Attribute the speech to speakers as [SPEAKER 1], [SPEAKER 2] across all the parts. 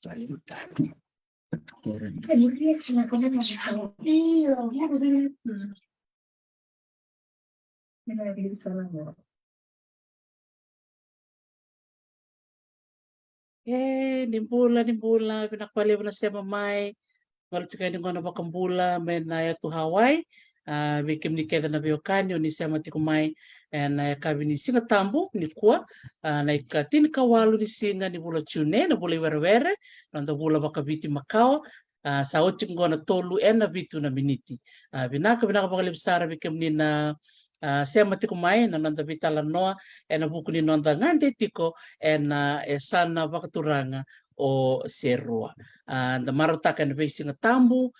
[SPEAKER 1] Nimbula pinakpali mo na siya mamay. Walau cakap dengan apa kembula menaya tu Hawaii, bikin ni keda na biokanyo ni siya mati kumay na kabi ni singa tambo ni kuwa na ikatin kawalu ni singa ni bula tune na bula werewere nanda bula bakabiti makao sa oting gona tolu na bitu na miniti binaka pakalip sara bikin ni na siya mati kumay na nanda bitala noa na buku ni nanda ngande tiko na sana bakaturanga o serua da marata kan besi nga tambu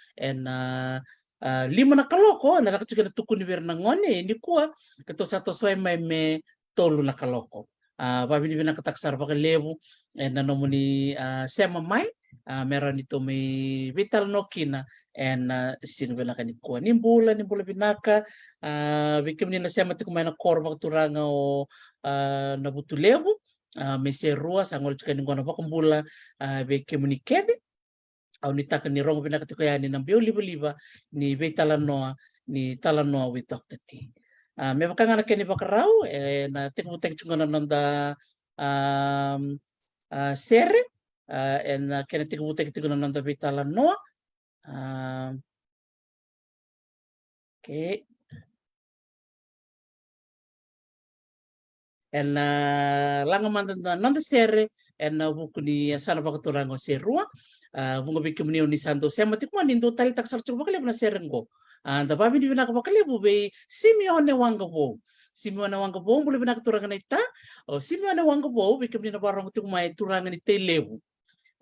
[SPEAKER 1] lima na kaloko na nakachika na tukuni ber na ngone ni kuwa kato sato soy may me tolu na kaloko babi ni bina kataksar baka lebu na nomuni sema mai meron ito may vital no kina sino bina ka ni kuwa nimbula binaka bikim ni na sema tikumay na korba katuranga o nabutu lebu may serua sangol chika ni ngona bakumbula beke muni kebe au ni taka ni rongo pinakatiko yani ng biyo liba-liba ni be talanoa with Dr. T. May baka nga na kini bakaraw na tikbutek chunga na nanda sere na kini tikbutek na nanda be talanoa. Okay. Langaman nanda sere buku ni sana bakaturango serua. Bunga bikin ni Santo Sema tikman nindo tali taksar chuba kale na serengo da babi ni bina ka bakale be Simeone Wangabo bule bina ka turangan ita o Simeone Wangabo bikin ni na barang tikmay turangan ita lebu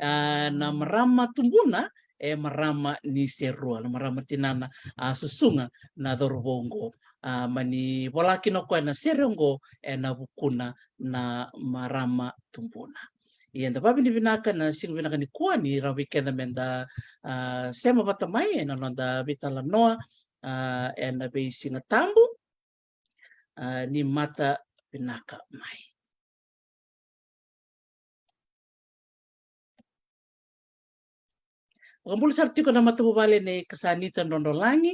[SPEAKER 1] na marama tumbuna marama ni serua na marama tinana susunga na dorbongo mani walaki no na serengo na bukuna na marama tumbuna. Iyan da babi ni binaka na sing binaka ni kuwa ni rawike na menda sema batamay na nanda bitala noa na be singa tambu ni mata binaka mai. Kambul sartiko na matubale ni kasanita nondolangi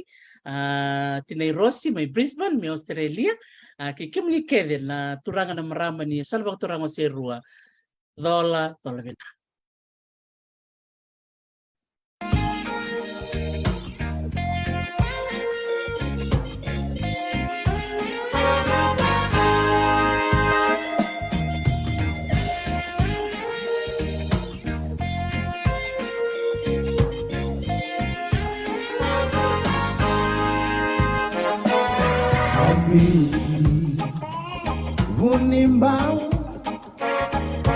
[SPEAKER 1] tinay Rossi may Brisbane may Australia kikim ni kede na turangan na marama ni salbang turangan serua Dola bina.
[SPEAKER 2] Unimbao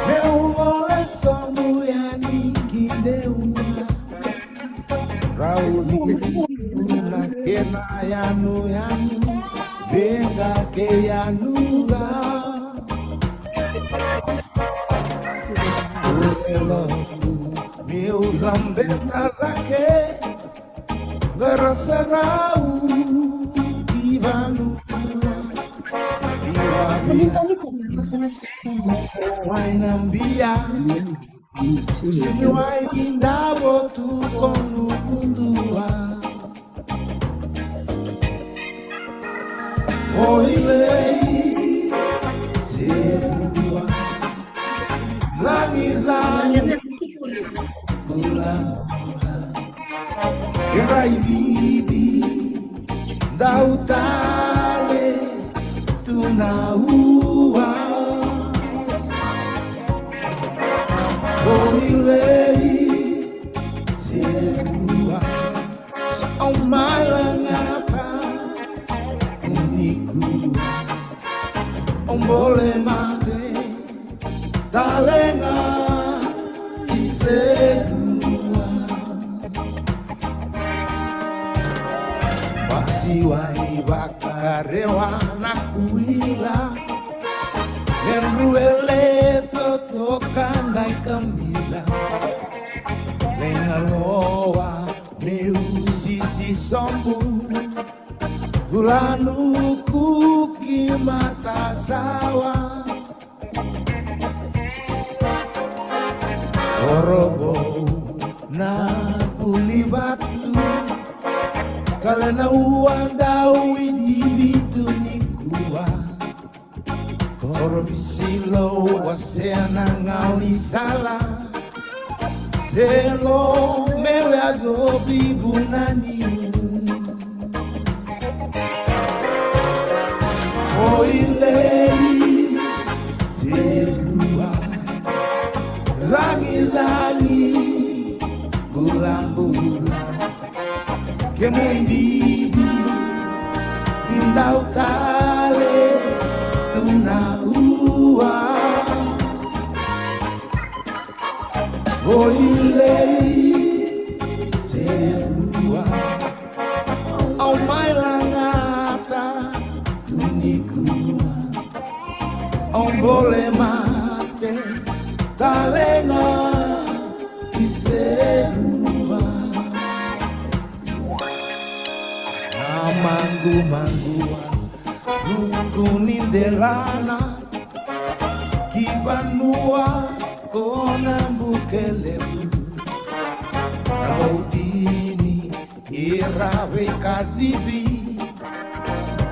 [SPEAKER 2] meu vole songo yani kindeuna Rauli una kena yanu venga ke yanuga meu zambeta lake garasarau divanu wainambia siwaindavo tukonukundua oilei serua langizani ulamula kiraibibi dautale tunaua oilei serua omalangapa unikua ombole mate talenga iserua wasiwai bakarewa na kuila Meruele totokanda ikamila Lengaloa meusisi sombu Zulanu kuki mata sawa Orobo uandau individu nikua Koro bisilo waseana ngauni sala Selo mewe adobi bunani Oilei serua Langi bulan-bulan Kemudian Indau tale Tuna ua Oilei serua Au mai langata Tunikua Au boleh mate Talenga Iserua Manggu-mangguan Rukunin delana Kibanua Kona bukelebu Nabautini Irawe kadibi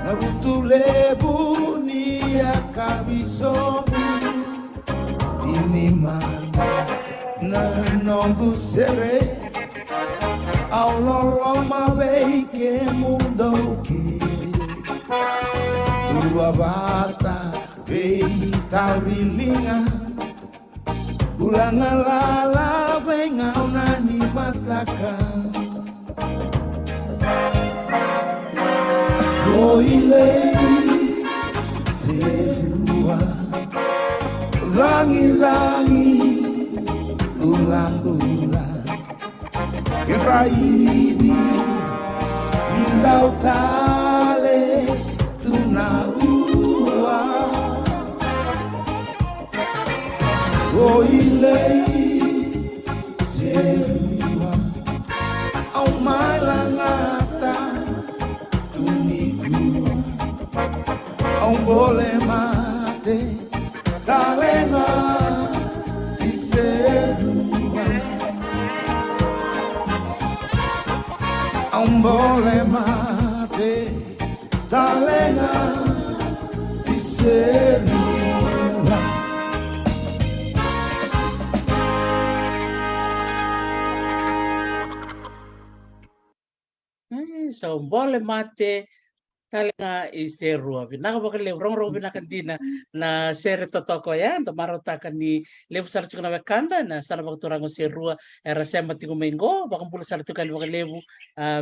[SPEAKER 2] Nabutulebu Ni akabisomu Ini mana Nanongu sere Aulolo mawei ke mundo kiri Dua bata vei taurilinga Ulanga lala venga unani mataka Oilei serua Zangi Ulang-ulang Kita ini Mindau tale Tuna ua Oilei serua Au mai langata Tunikua Au boleh mate Talenga Iserua Au boleh mate Talenga Iserua
[SPEAKER 1] So boleh mate talenga iserua vinaka bakale rong vinakandina na sere totoko ya ndo marotaka ni lebu sar chukuna wekanda na sana bakaturango serua era sema tiku mengo bakampula sar tukali bakalebu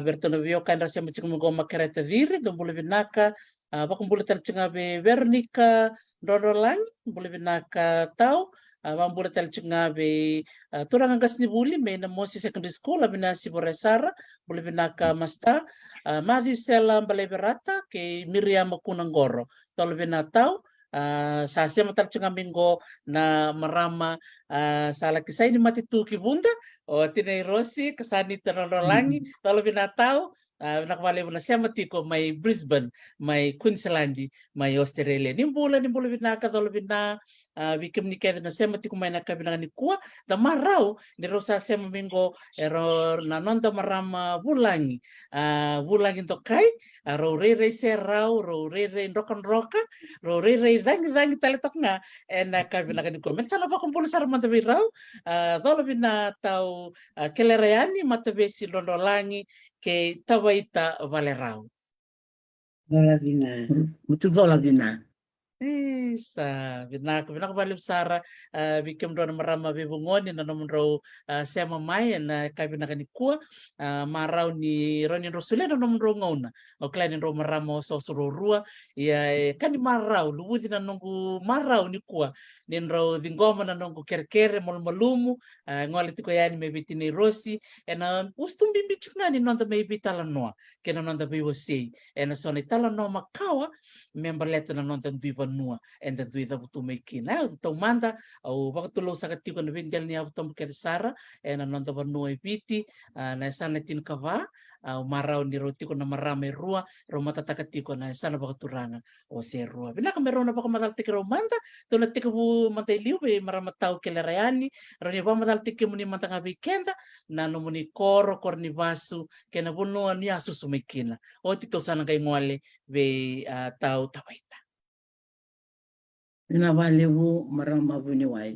[SPEAKER 1] bertono vio kan sema tiku mengo makareta viri ndo bule vinaka bakampula tar chunga be Veronica Ronolang bule vinaka tau Mambula tel chunga be turang angkas ni buli me na Mosi Secondary School abina Siboresara bule vinaka masta Mavi Stella Mbaleberata ke Miriam Kunangoro tolo binatau sa siya matar chunga minggo na marama sala kisay ni matitu kibunda o tinay Rosi kasani Ronolangi tolo binatau nakabali mo na siya matiko may Brisbane may Queensland may Australia nimbula binaka tolo bina Wikim ni kaya na siya matiko may nakabinang ni kuwa da maraw ni Rosa siya mamingo ero nanonda marama bulangi bulangi to kai ro re serau ro re rokan roka ro re dang taletok nga en nakabinang ni kuwa mensala pa kumpul sa ramanta biraw tolo bina tau kelerayani matabesi Ronolangi ke tawaita valerau.
[SPEAKER 3] Dola vina, mutu dola vina.
[SPEAKER 1] Isa, binaka balib sara bikim ron marama bibungoni na naman raw sema may na kabinaka ni kuwa maraw ni Ronin Rosule na naman raw ngauna. O klainin raw maramo sa sururua ya kani maraw luwudi na nungu maraw ni kuwa nin raw dingoma na nungu kerkere malumu ngoliti ko yani may biti ni Rosi na ustum bimbichu nga ni nonda may bitala noa kena nonda biwasi na so ni tala no makawa member leto na nonda duiva nua and the duida butu maikina tau manda au wakatulo sa katiko na bindel ni abutom kersara and anonda vanua ibiti na sana tin kava marau ni roti ko na marame rua ro matataka tiko na sana bakaturanga o se rua bina ka meron na baka madal tikiro manta to na tiku mantai liu be maramatau ke lerayani ro ni ba madal tiku muni mantanga weekenda na no muni koro korni vasu ke na bono ni asu sumekina o tito sana kai ngole be tau tawaita
[SPEAKER 3] Ina valevu marama vuni wai.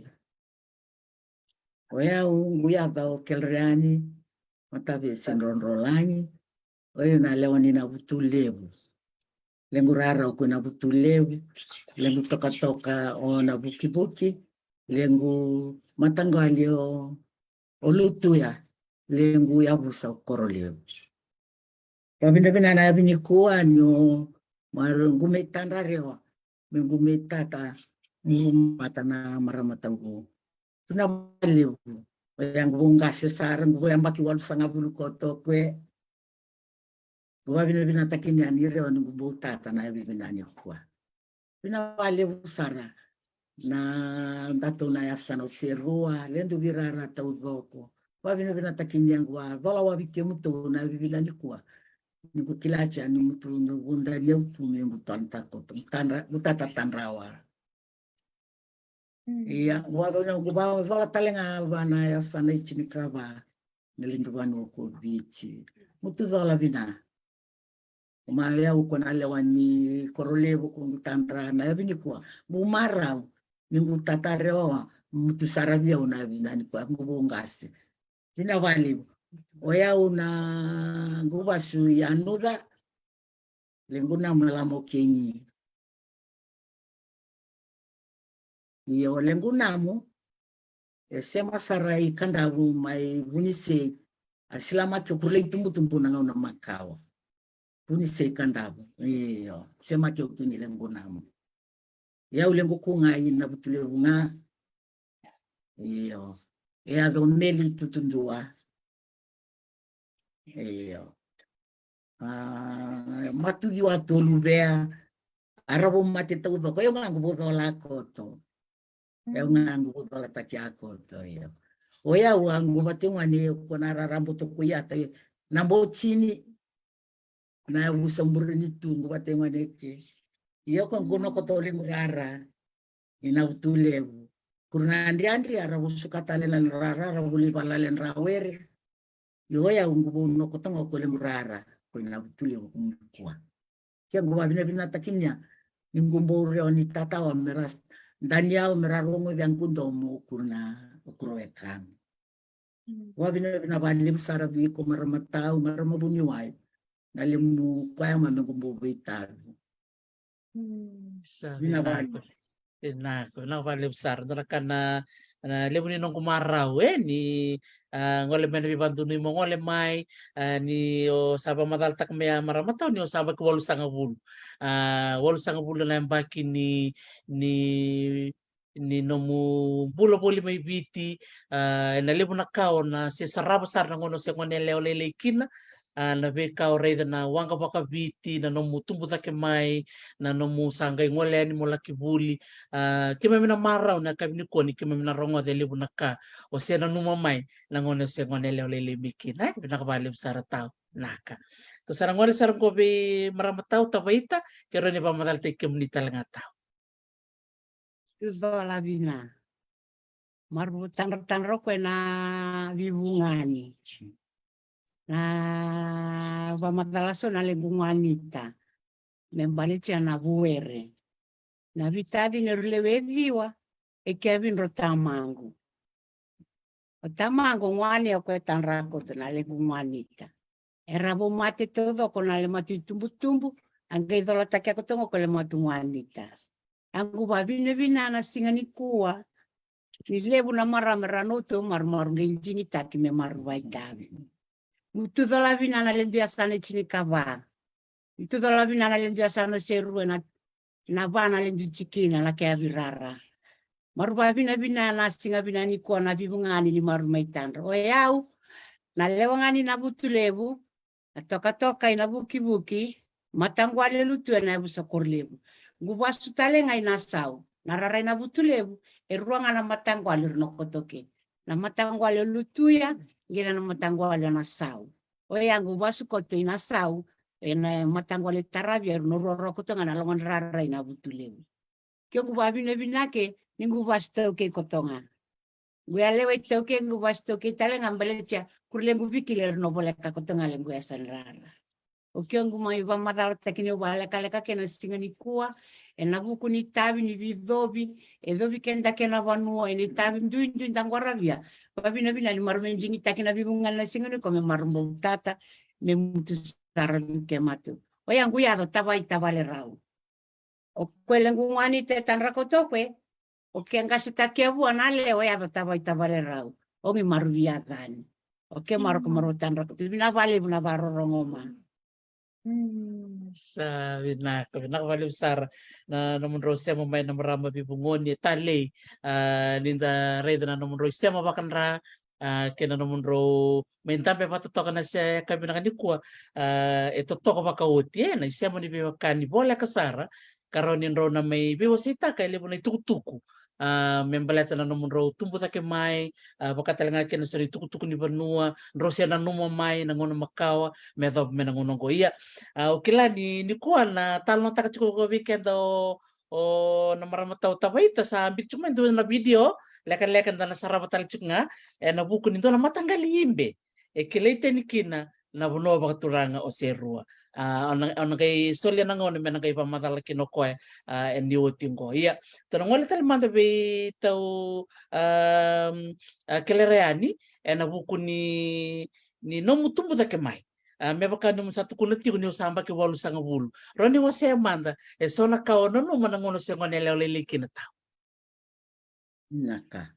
[SPEAKER 3] Oya nguya tau kelreani matabe senronrolangi. Oyo na lewani na butulevu. Lengu rara uko na butulevu. Lengu toka o na buki. Lengu matangali o lutu ya. Lengu ya busa korolevu. Kabina na bini kuwa nyo marungume tandarewa. Mengume tata mata na maramatabu. Tuna balevu. Yang bunga sesar nguvu yang baki walu sanga bulu koto kwe. Gua bina takini anire wa nguvu tata na bina ni kwa. Bina balevu sara na ndato na yasano serua lendu birara taudoko. Gua bina takini yang gua vola wa bike mutu na bina ni kwa. Niku kilacha ni mutu ngunda ni utu ni mutanta koto mutata tanrawa. Iya, gua vola talenga bana yasano ichinikaba nelindu wanu ko bichi. Mutu vola bina. Umaya uko na lewani korolevu kungutandra na bini kwa. Bumara ningu tatarewa mutu sarabia una bina ni kwa ngubongasi. Bina valibu. Oya una ngubasu ya nuda lenguna melamo kenyi. Iyo lengunamu sema sarai kandabu mai bunise asilama ke kule tumbu na ngauna makawa. Bunise kandabu. Iyo sema ke ukinyi lengunamu. Ya ulengu kunga ina butulevu nga. Iyo. Ya meli tutundua. Iyo. Matugi wa toluvea. Arabo mate taudo ko yung ngangu bodola koto. Yung ngangu bodola takia koto yo. Oya wangu batengwane kona rarambo to kuyata nambo chini na usamburu ni tungu batengwane ke. Iyo kan kono koto limurara ina utulevu. Kurna andri arabu sukatale lan rara arabu libalalen rawere. Yo ya ungu bono koto ngoko limurara ko ina utulevu kumukwa. Kia ngwa bina takinya ingumbo ni tata wa meras Daniel merarongo yang kundomo kurna ukroekan. Wa bina bali sara bi ko maramatau maramabuniwai nalimu kaya mamengumbo bitaru. Bina bali
[SPEAKER 1] na vale besar na lebu ni nong kumaraw ni ngole men bibantu ni mongole mai ni o saba madal tak me maramataw ni o saba ko wolu sanga bulu na baki ni nomu bulo boli mai biti na lebu na kao na se saraba sar na ngono se ngone lele kina na be kao reida na wanga baka biti na nomu tumbu take mai na nomu sangai ngole ani molaki buli kima mina marau na kabini koni kima mina rongo de lebu na ka o se na numa mai na ngone se ngone lele mikina bina ka bale besar tau naka to sarang ngole sarang ko be maramatau tabaita kero ni ba madal te kemunita langa tau
[SPEAKER 3] Izola vina. Marbu tanro ko na vibungani. Na vamadalaso na legunganita. Membanitia na buere. Na vitadi neruleweviwa e Kevin rotamangu. Otamangu ngwani ako tanrako na legunganita. Erabu mate todo ko na le matu tumbu angge izola takia ko tongo ko le matu ngwanita. Angu babine na singani kuwa ni lebu na maramerano to marmar nginjini taki me marwaitabi mutu dola vina na lendia sana chini kava mutu dola vina na lendia sana seru na bana lendu chikina la kaya virara maruba vina na singa vina ni kuwa na vibungani ni marumaitandra o yau na lewangani na butulebu toka ina buki matangwale lutu na busakorlebu ngubasu talenga inasau nararai na butulebu ruanga na matangwale no kotoke na matangwale lutuya ngira na matangwale na sau
[SPEAKER 4] O yangu basu koto ina sau ena matangwale taravia no roro kotonga na longon rara ina butulevu. Kyo kubabi ne binake ningu basto ke kotonga. Gue alewe toke ngu basto ke tale ngambelecha kurlengu vikile no boleh ka kotonga lengu asan rara. O kyo ngu mai ba madalo takini ubale kale ka kena singa ni kuwa ena buku ni tabi ni vidobi e dobi kenda kena vanua ni tabi ndu ndangwaravia. Babi na bina ni marumenjingi takina bibungan na singa ni kome marumbo tata me mutu saran ke matu. O yang gue ado tabai tabale rau. O kwelengu ngani te tanra kotokwe o ke ngasi takia bua nale o ado tabai tabale rau. O mi maruvia dani. O ke maru kemaru tanra kotoku bina vale bina baro rongoma.
[SPEAKER 1] Sabi na nakabalik sar na namun ro siya mamay na marama bibungon ni tali ninda reda na namun ro siya mabakan ra kena namun ro main tampe patutokan na siya kami na kanikwa ito toko makauti na siya mo ni biwakan ni bola kasara karonin ro na may biwasita kay libo na itukutuku membaleta na namun ro tumbo take mai bakatalangan kena sari tukutuku ni banua ro siya na numa mai nangono makawa medho menangono ko iya ukila ni kuwa na talong taka chuko ko weekend o na marama tau tabaita sa ambit cuma itu na video lekan na saraba tal nga na buku nito na matanggali imbe kila ite ni kina na buno ba turanga o serua on kay solya na ngon men kay pamatala kinokoy ni utingo iya tanong wala tal manda be tau kelereani na buku ni nomutumbu take mai mebaka nung satu kulati ni usamba ke walu sanga bulu roni wase manda sona ka ono no manangono se ngone lele likina ta
[SPEAKER 3] Naka.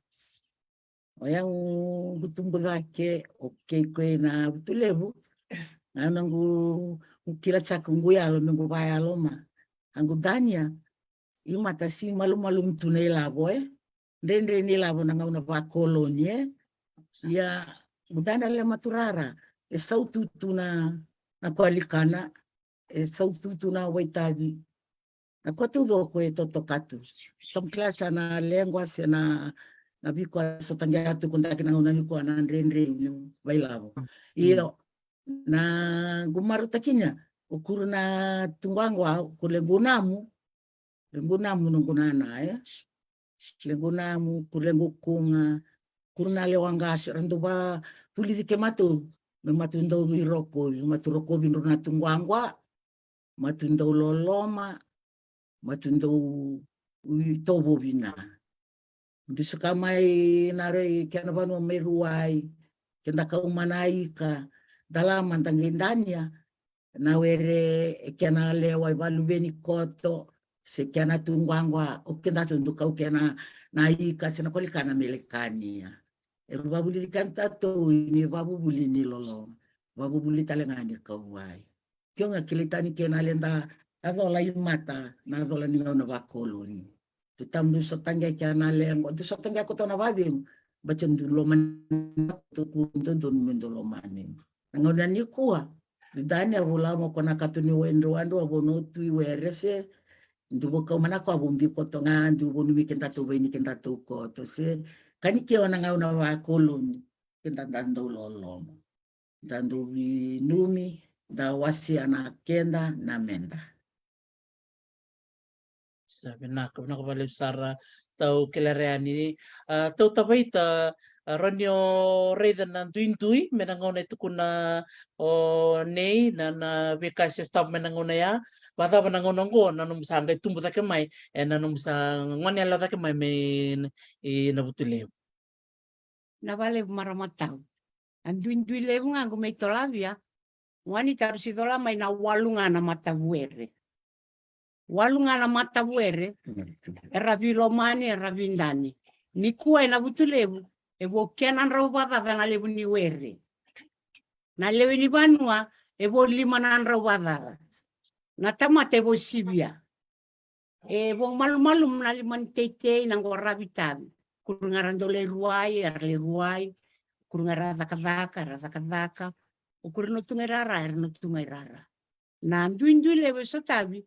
[SPEAKER 3] O yang butumbulake oke kwe na butulevu nangu ukila chakungu ya lo mengu baya loma angu dania imata si malu mtune labo ndendre ni labo nanga una ba koloni ya budana le maturara sautu tuna na kualikana sautu tuna waitavi na kotu doko totokatu tom klasa na lengua na biko sotangiatu kuntaki na unani kwa na ndendre bailavo iyo na gumaru takinya ukuru na tungwangwa kulengunamu nungunana lengunamu kulengu kunga kuruna lewangasi randuba pulitike matu mematundo wiroko maturoko binruna tungwangwa matundo loloma matundo tobo bina disukamai nare kana banu meruai kenda kaumanai ka dalam mantangendania na were kana lewa balubeni koto se kana tungwangwa okenda tunduka ukena na ika sina kolikana melekania babuli kantato ni babuli ni lolo babuli talengani kawai kionga kilitani kena lenda adola yumata na adola ni na bakoloni tutambu sotanga kana lengo tu sotanga kotona vadim bachendulo man to kunto mendolo mani ngona ni kuwa dani abulamo kona katuni wendo ando abono tu werese ndubo ka mana ko abumbi kotonga ndubo ni kenta to beni kenta to ko to se kanike ona ngauna wa koloni kenta dando lolomo dando numi da wasi ana kenda na menda
[SPEAKER 1] sabi na balik sara tau kelereani tau tabaita ronyo reda na duindui menangona itu kuna o nei na bekasi stop menangona ya bata menangona ngo nanum sangga tumbu take mai nanum sang ngone ala take mai men na butule
[SPEAKER 4] Na vale maramatau anduindui levu ngangu me tolavia wani tarusidola mai na walunga na matavuere era vilomani era vindani ni kuwa na butulevu evo kenan raubata na levu ni were na levu ni banua evo lima na raubata na tamate evo sibia evo malum na liman tete na ngorabitabi kurungarando le ruai kurungara zakadaka ukurino tungerara na nduindu levu sotabi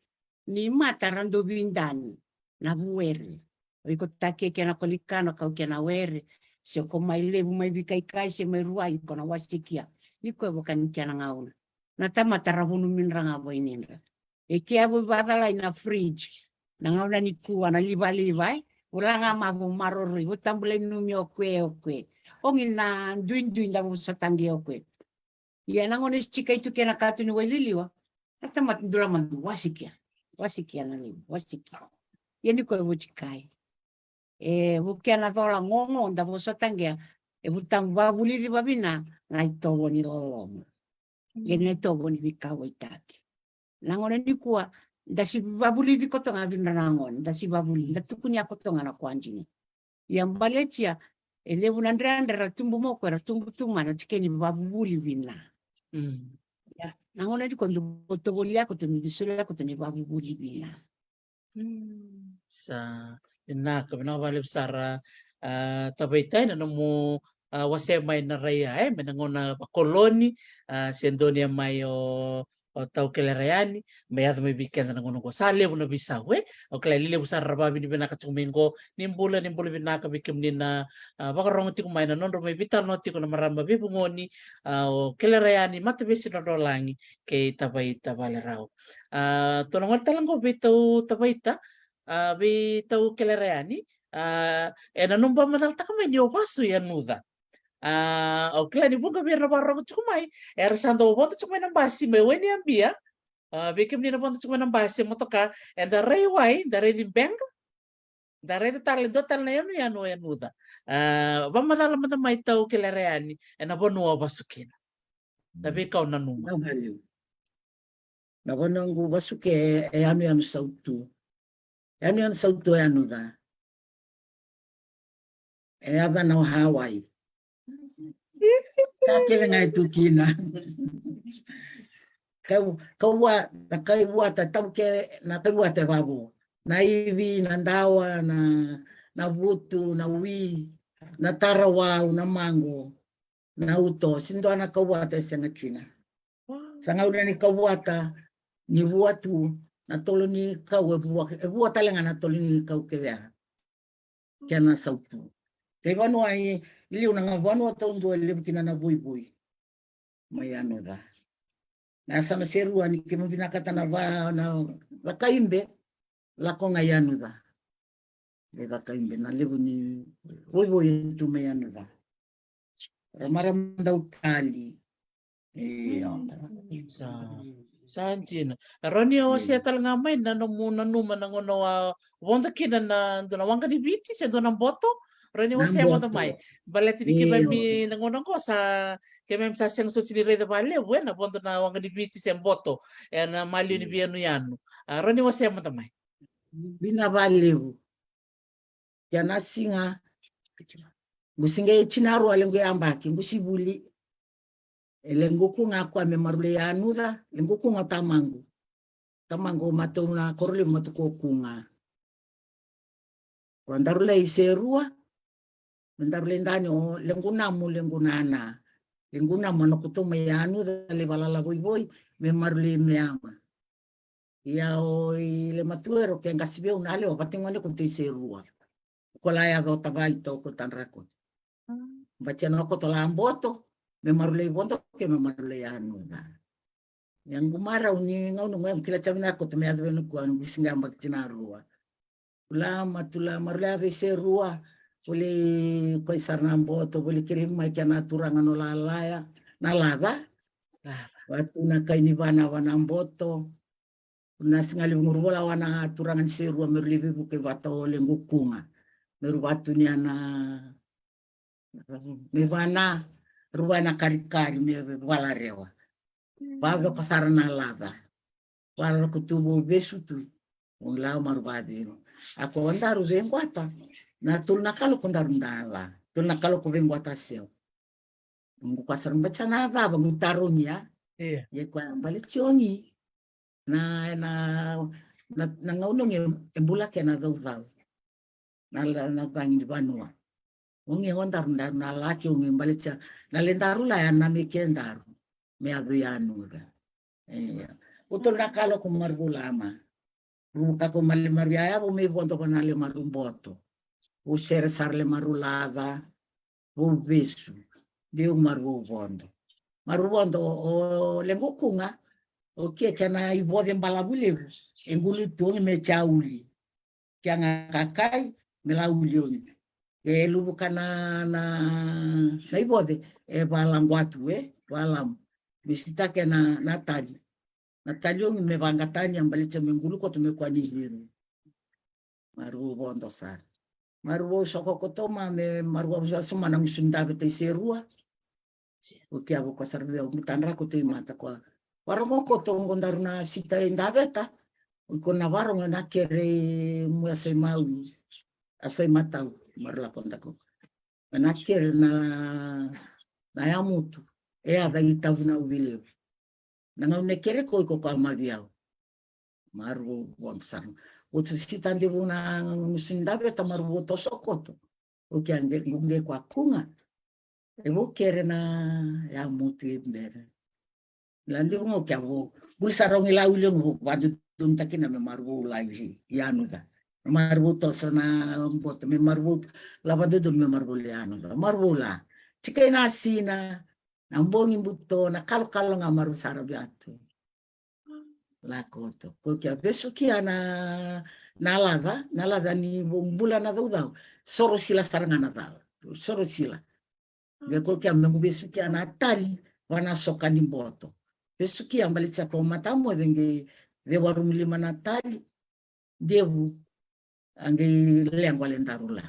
[SPEAKER 4] ni mata rando vindani na buere iko take kena kolikana kau kena were se ko mai levu mai bikai kai se mai ruai kona wasikia Niko bukan kiana ngauna. Na tama taravunu minranga bo ininra. E kia bo badala ina fridge. Na ngauna ni kuwa na liva. Ulanga mabu marori. Utambule numi okwe. Ongi na duin da bo satangi okwe. Ia nangone chika itu kia na katu ni waliliwa. Na tama tindula mandu wasikia. Wasikia na liwa. Wasikia. Ia niko bo chikai. Bukia na dola ngongo da bo satangia. Butang babuli di babina. Ngai tobo ni lolong. Gene tobo ni bikawa itaki. Nangone ni kuwa, dasi babuli di kotonga vinrangon, dasi babuli, datukuni akotonga na kwanjini. Yang baletia, elevu nandra tumbu moko, tumbu tumana, tikeni babuli vina. Ya, nangone di kondo tobo liya kotoni, disule kotoni babuli vina.
[SPEAKER 1] Sa, inaka, binawali besar, tabaitai na namo, wase mai na raya menangona koloni sendonia mai o tau kelerayani mai ado mai biken na ngono sale bona bisa we o kala lile busar raba bini bina ka chumingo nimbula bina ka bikem nina bakarong ti mai na nondo mai vital noti ko na maramba bibungoni o kelerayani mate besi no langi ke tabai tabale rau to na ngorta lang ko bitau tabaita bitau kelerayani na numba madal takamai ni opasu ya nuda okay, ni bunga biar nabarang cukumai. Santo boto cukumai nang basi meweni ambia. Bikim ni naboto cukumai nang basi motoka. And the rayway, the ready bank, the ready total na yan muda. Bamadala mata may tau kilareani. And abonua basukin. Tapi kau nanuma.
[SPEAKER 3] Nabonong basuke ano sautu. Ano sautu ano da. Aba na Hawaii. Kakele ngai tukina. Kau tatamke na kau te babu. Na ivi, na ndawa, na vutu, na wi, na tarawa, na mango, na uto. Sindo ana kau te sengakina. Sanga una ni kau ni vuatu, na tolo ni kau e talenga na tolo ni kau kevea. Kia na sautu. Te vanua ai ili una vanua taundu ile kina na bui. Mai ano da. Na sama serua ni kemo binakata na kaimbe la konga yanu da. Le kaimbe na levu ni bui tu mai ano da. Maram da utali.
[SPEAKER 1] Sanjin. Roni awasia tal ngamay na numa nangono wonda kina na wangka di biti sa nang boto. Rani wase mo tamay. Balet ni kiba mi nangonang ko sa kaya sa siyang susinire na bale, na bonto na wang kanibiti siyang boto. Na mali ni biyano yan. Rani wase mo tamay.
[SPEAKER 3] Binabaliw. Kaya nasinga. Gusinga chinaru alengo yambaki. Gusibuli. Lengo ko nga kwa me marule ya anuda. Lengo ko nga tamango. Tamango mato na korule matuko kunga. Kwa ndarule iserua. Mendarule ndani o lengo namu lengo nana. Lengo namu no kutomo ya anuda le balala boy me marule me ama. Ya o le matuero que ngasibia unale o patingone ko iserua. Kola ya go tabai to ko tanrako. Baca no ko tolamboto. Me marule bonto ke me marule ya anuda. Yang gumara uni ngau no ngam kila chamina ko teme adwe no ko anu bisinga mbaktinarua. Ulama tula marule ave serua. Boleh koi sarnam boto boleh kirim mai kana turanga no lalaya na lava watu na kai ni bana wana boto na singali ngurbola wana turangan seru merlibi buke bato le ngukunga meru batu ni ana me bana ruana kari me wala rewa baga pasarana lava wala kutubu besutu ungla marubadi ako andaru vengwata na tulna kalau kundarundala tulna kalau ko vengo ataseo ngu kasar baca na baba ngutarunya ye kwa baletioni na ngaunong embula ke na dau na bangin di banua ungi ondarunda na laki ungi baletia na lendarula ya na mekendaru me aduyanu ga utul na kalau ko marbulama ruka ko malimaria ya me bonto ko na le marumboto o ser sarle marulava o visu de o maru vondo marubondo o lengukunga o kia kana ibode mbalabule engulu tuongi me chauli kia ngakakai melauli e lubu kana na ibode e balangwatu balam visita ke na Natali ongi me bangatani ambalicha mengulu ko tumekuwa ni hiru marubondo sana marubo soko kotoma me marubo soma na musunda bete serua o kia ko sarbe o mutanra ko te mata kwa warongo ko tongo ndaruna sita indaveta ko na warongo na kere mu asai mau asai matau marla kontako na kere na ya mutu e ava itavuna ubile na ngone kere ko ka maviao maru wonsang o sita ndivuna musindaveta maru to sokoto o kia nge kwa kunga e vo kere na ya mutu mbere landi ngo kya vo bulsarong ila ulong wadu tuntakina me maru laisi yanuda maru to sana bot me maru lavado me maru yanuda marula chikena sina nambongi buto na kalo nga maru sarabiatu la koto ko kya besukia na lava ni bumbula na daudau soro sila saranga na dal soro sila ko kya me besukia na tali wana soka ni boto besukia mbalicha ko matamu denge ve warumili manatali devu ange lengwa lendarula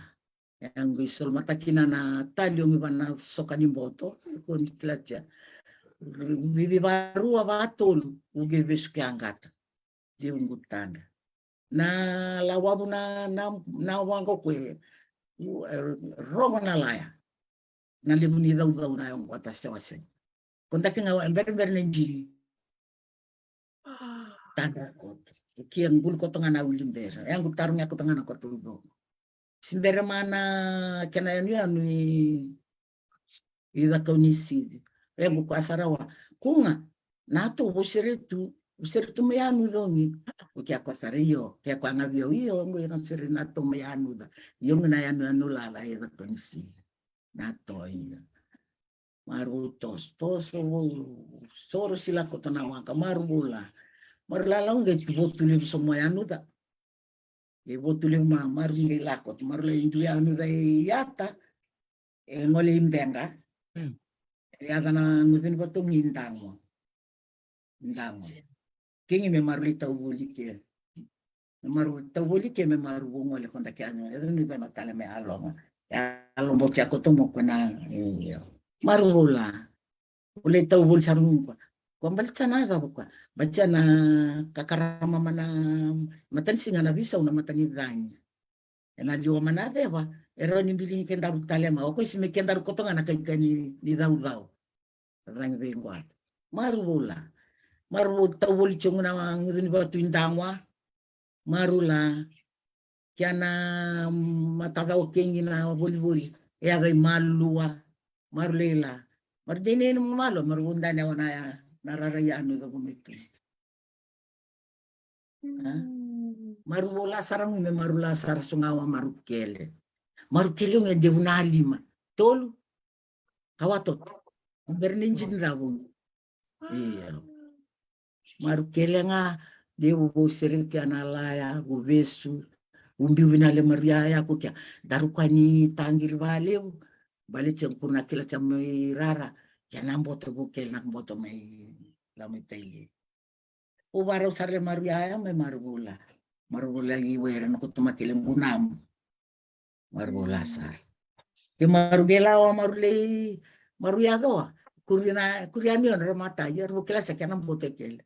[SPEAKER 3] ange sol matakina na tali ongi wana soka ni boto ko niklacha vivi barua batolu uge besukia angata devu ngutanda na lawabu na wango kwe rogo na laya na limuni dau na yung watasya wase kontak nga ember nenjili tanda koto kia ngul ko tonga na ulimbera yang gutarunga ko tonga na koto do simbere mana kena anu ida kaunisidi yang ko asarawa kunga nato useretu me anu dongi o kia ko sareyo kia ko ngavio iyo ngo ina sere nato me anu da yo na anu la ida kaunisidi nato iya maru tos soro sila ko tona waka marula marlalang ge botuli semua anu da e botuli maru nge lakot marla indu anu da yata e ngole imbenga ya kana ngudin botung indango kingi me maru lita ubuli ke maru tawuli ke me maru ngole konda ke anu edo ni ba matale me alonga ya alombo chako tomo kona marula ule tau bul sarung ko balcana ga ko bacana kakarama mana matan singa na bisa una matan idanya ena jo mana beba ero ni biling kenda talema ko si me kenda ko tonga na kai ni dau rang vengwa marula tau bul chunguna ngudini batu indangwa marula kiana mataga okengina boli ya ga malua marulela mardene no malo marunda na wana nararayano ga gumito marula sarang me marula sar sungawa marukele nge devuna lima tolu kawatot berninjin rabu iya marukele nga dewu bo sering kiana laya go besu umbi winale mariaya ko kya darukani tangir valeu bali cengkurna kila camai rara ya namboto bukel nak boto mai lamitaili ubaro sarle maruaya me marula gi wera no kutuma kileng gunam marula sar ke marugela wa marule maruya do kuriani on remata ya bukela sakana boto kel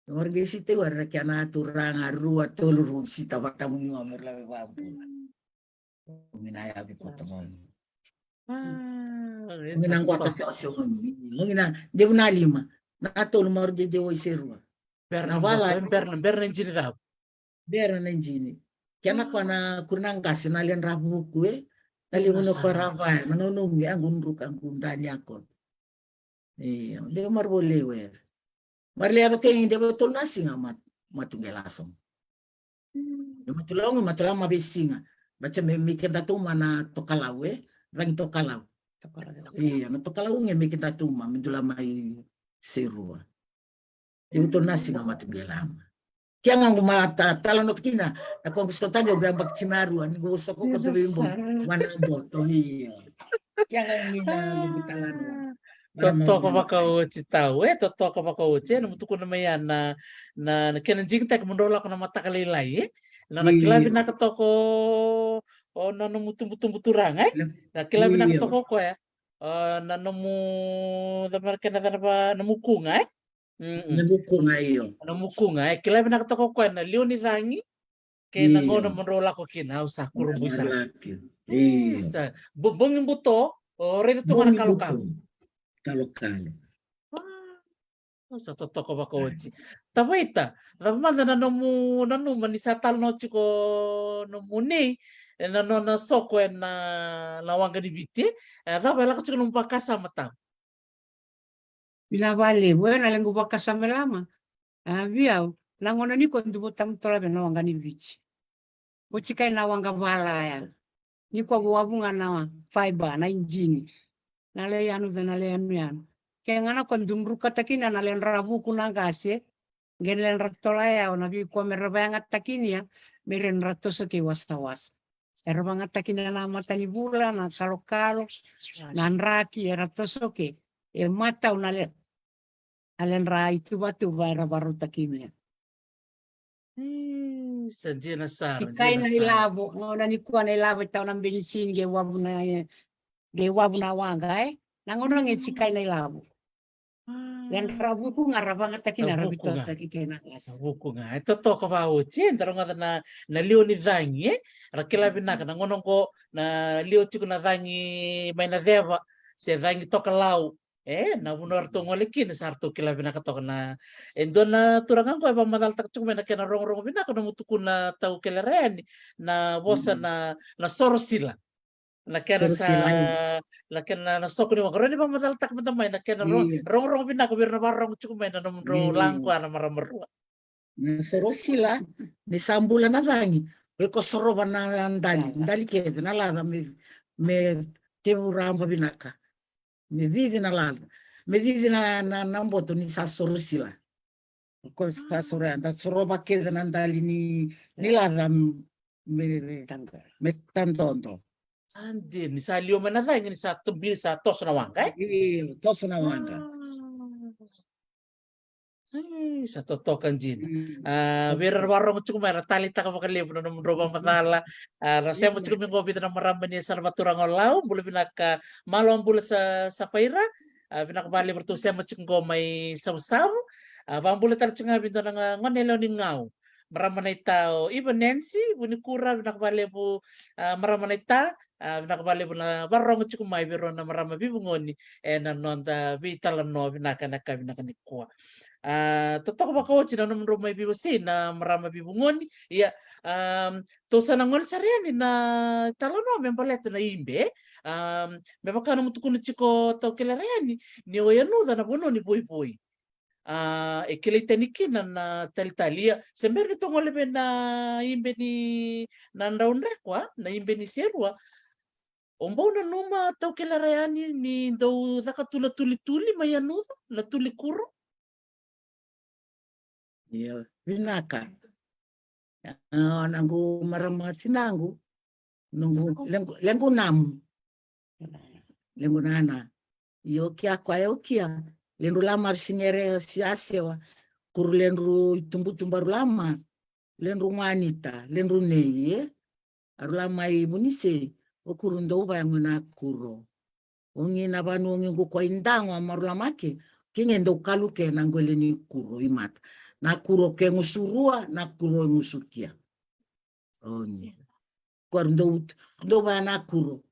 [SPEAKER 3] orge site wara kana turanga rua tolu sita batamu amurla babu minaya bi potongon Minang kota sosyo ngina devuna lima na tolu marge de oiserua na wala berna njini kiana kona kunang kasi na len rabu kue dali uno parava na nono ngi angun rukan kundani akot de marbole wer marle aba ke de betul nasi ngamat matungelasom de matulong matulama besinga baca memikir datu mana tokalawe rang tokalau Iya, natokala unge mikita tuma mindula mai serua. Itu nasi ngama tunggelama. Kia ngangu mata tala notkina na kwa kustotaga ubiamba kchinaru ani gusoko ko tubimbo manambo to iya. Kia ngangu ngina ngubitalano.
[SPEAKER 1] Totoko makauchi tau totoko makauchi na mutuku na maya na kena jingta kemundola ko na matakalilai na nakilabi na katoko o na mutu turang na kilabi na katoko ko na namu damar kena darba namukunga
[SPEAKER 3] namukunga iyo
[SPEAKER 1] namukunga kilabi na katoko ko na lioni rangi ke na ngona mundola ko kina usa kurumbu isa isa bongin buto o redo to na kalokalo
[SPEAKER 3] kalokalo.
[SPEAKER 1] Sa totoko makauchi. Tawaita, ramanda na nanu manisatal no chiko no muni na no na soko na wanga di viti. Raba la chiko no pakasa mata.
[SPEAKER 4] Bila vale, bueno, lengo pakasa melama. Viau, langona ni ko ndubo tamtola be no wanga ni vichi. Bochika na wanga vala ya. Ni ko wabunga na fiber na injini. Na le yanu na le yanu. Kaya ngana kwa ndumruka takina na len rabu kuna gase gen len ratola ya ona bi kwa merabanga takinia meren ratoso ke wasa erabanga takina na mata ni bula na kalo na nraki ratoso ke mata una le alen ra itu batu bara baru takinia
[SPEAKER 1] Sanjena sar.
[SPEAKER 4] Sikai na ilabo ngona ni kwa na ilabo tao na bensin ge wabuna wanga nangona nge sikai na ilabo dan rabuku ngarabanga takina rabitosa kikena gas.
[SPEAKER 1] Rabuku nga. Ito to ka uchi ndaro nga na lio ni dhangi rakila binaka na ngono ko na lio chiku na dhangi may na deva se dhangi to lau na bunor to ngolikin sarto kila binaka to na endo na turangan ko ba madal tak chiku na kena rong binaka na mutuku na tau keleren na bosa na sorosila. Na kena na kena na soko ni makaroni ba madal tak matamay na kena rong binako bir na barong chuko may na namro langko na maramarua.
[SPEAKER 3] Na sorosila ni sambula na vangi ko soroba na ndali kede na lada me tevu ramba binaka me vivi na lada me vivi na mboto ni sa sorosila ko sa soroba kede na ndali ni lada me tantondo.
[SPEAKER 1] Andi, ni sa lio manada ni sa tumbil sa tos na wanga
[SPEAKER 3] tos na wanga.
[SPEAKER 1] Sa totokan jina. Virar warong cukup mera tali tak apa kali pun nom roba matala. Rasanya mo cukup minggu bita na maramba ni salvaturang olau, bulu binaka malom bulu sa faira, binaka bali bertusya mo cukup may saw-saw. Bambulu tar cunga bita na ngonelo ni ngau. Maramba na itao iba Nancy, bunikura binaka bali po maramba na ita. Nakabali mo na barong chuko may biro na marama bibungoni na nonda vitala no binaka nikwa. Totoo ba ko sino naman may bibusin na marama bibungoni iya to sa nangol sariani na talano may paleto na imbe may makano mo tukuno chiko to kilarani ni oyanu da na bono ni boy ekilita nikina na talitalia sember to ngolebe na imbe ni na ndaunre kwa na imbe ni serua Ombau na numa tau ke larayani ni dau daka tula tuli mayanu na tuli kuro.
[SPEAKER 3] Iya, binaka. Nangu maramati nangu nungu lengu namu. Lengu nana. Yo kia kwa yo kia. Lendu lama sinere siasewa. Kuru lendu tumbu lama. Lendu wanita, lendu neye. Arulama ibunise. Okurundo uba yang na kuro. Ongi na banu ongi kwa indangwa marula make. Kingendo kaluke nangwele ni kuro imata. Na kuro ke ngusurua na kuro ngusukia. Ongi. Kwa ndo ba na kuro.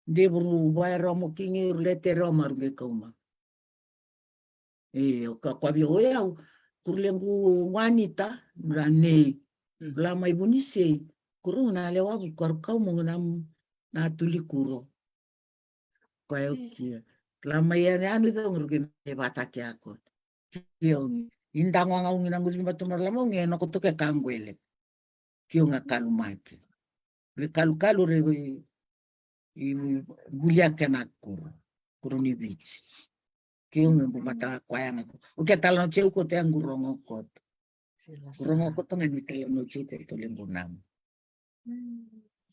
[SPEAKER 3] Ndeburu ba romo kingi lete roma ruge kauma. Kwa bioya kurulengu wanita rane. Lama ibunise kuro na lewa kwa kaumu na tuli kuro kwa hiyo lama ya anu ito nguruge bata kyako kiyo indangwa nga ungi nangu zimba tumar lama ungi no kutoke kangwele kiyo nga kalumaki le kalu re bulia kena kuru ni bichi kiunga bumata kwayanga uketalo cheu ko te ngurongo ko ngurongo ko to ngani telo no cheu ko lembunam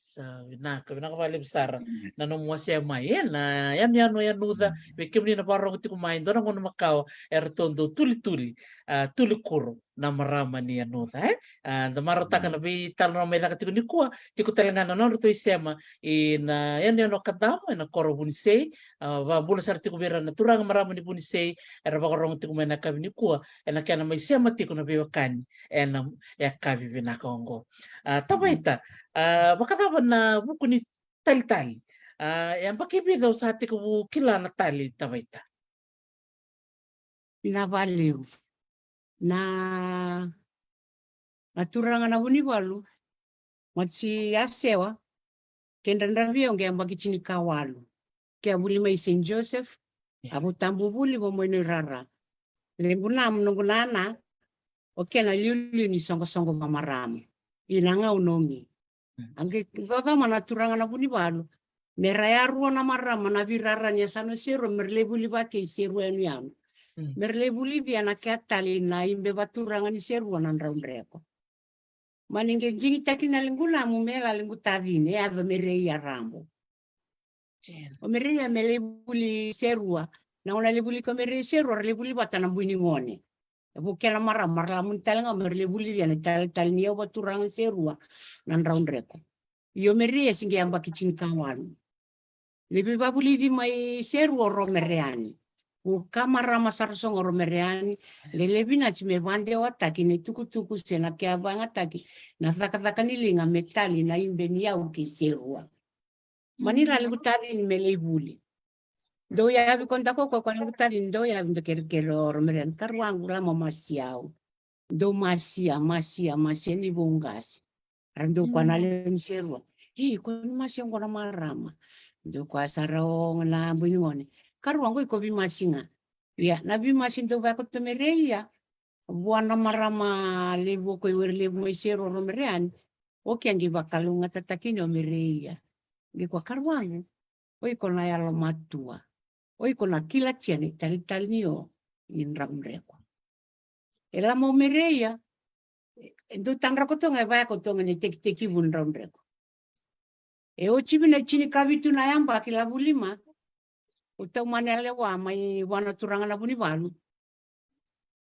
[SPEAKER 1] sabi na kabali besar na no mo siya mai na yan nuda bekim ni na parang ti kumain do na ngono makao ertondo tuli kuro na marama ni nuda da marota kana bi tal no meda kati ni kuwa ti ko telangana no to isema na yan no kadama na koro bunise va bula sar ti ko bera na turang marama ni bunise era ba korong ti ko mena kabi ni kuwa na kana mai sema ti ko na bewakani na ya kabi binakongo tabaita makataba na buku ni tali-tali. Yang pakibidaw sa ating kila na tali tabaita.
[SPEAKER 4] Pinabaliw na naturangan na buniwalu matsi asewa kendandavio nge ambaki chini kawalu ke abuli mai St. Joseph abu tambu buli bo moino rara lenguna mnongunana okena liuli ni songo mamaramu inanga unongi ange vava manaturanga na buniwalu meraya ruo na marama na virara nya sano sero merlebuli bake seru enu yanu merlebuli via na katali na imbe baturanga ni seru na ndraundreko maninge jingi takina lingula mumela lingu tavine ava mereia rambo o mereia melebuli serua na ona lebuli ko mereia serua lebuli batana buini ngone bukela marala muntalanga merlebuli via na tal niyo baturanga serua na ndraundreko yo mereia singe amba kichin kawalu lebi babuli vi mai serua romereani u kamara masarsong romereani lebi na chime bande wataki ne tuku sena ke abanga taki na thaka ni linga metali na imbeni au ki serua manira lutadi ni melebuli do ya vi konta ko lutadi ndo ya ndo kerkero romereani karwangu la mamasiao do masia ni bongasi rando kwanale mserua kon masia ngona marama do kwa sarong na bunyone karwangu iko bimasinga ya na bimasin do ba ko tomereia buana marama levo ko levo isero romerean o kengi bakalunga tatakino mereia ngi kwa karwangu oi kona yalo matua oi kona kila tiene talnio in ramreko ela mo mereia ndo tanra ko tonga ba ko tonga ni teki bun ramreko e o chibina chini kavitu na yamba kila bulima utau manele wa mai wana turanga na buniwalu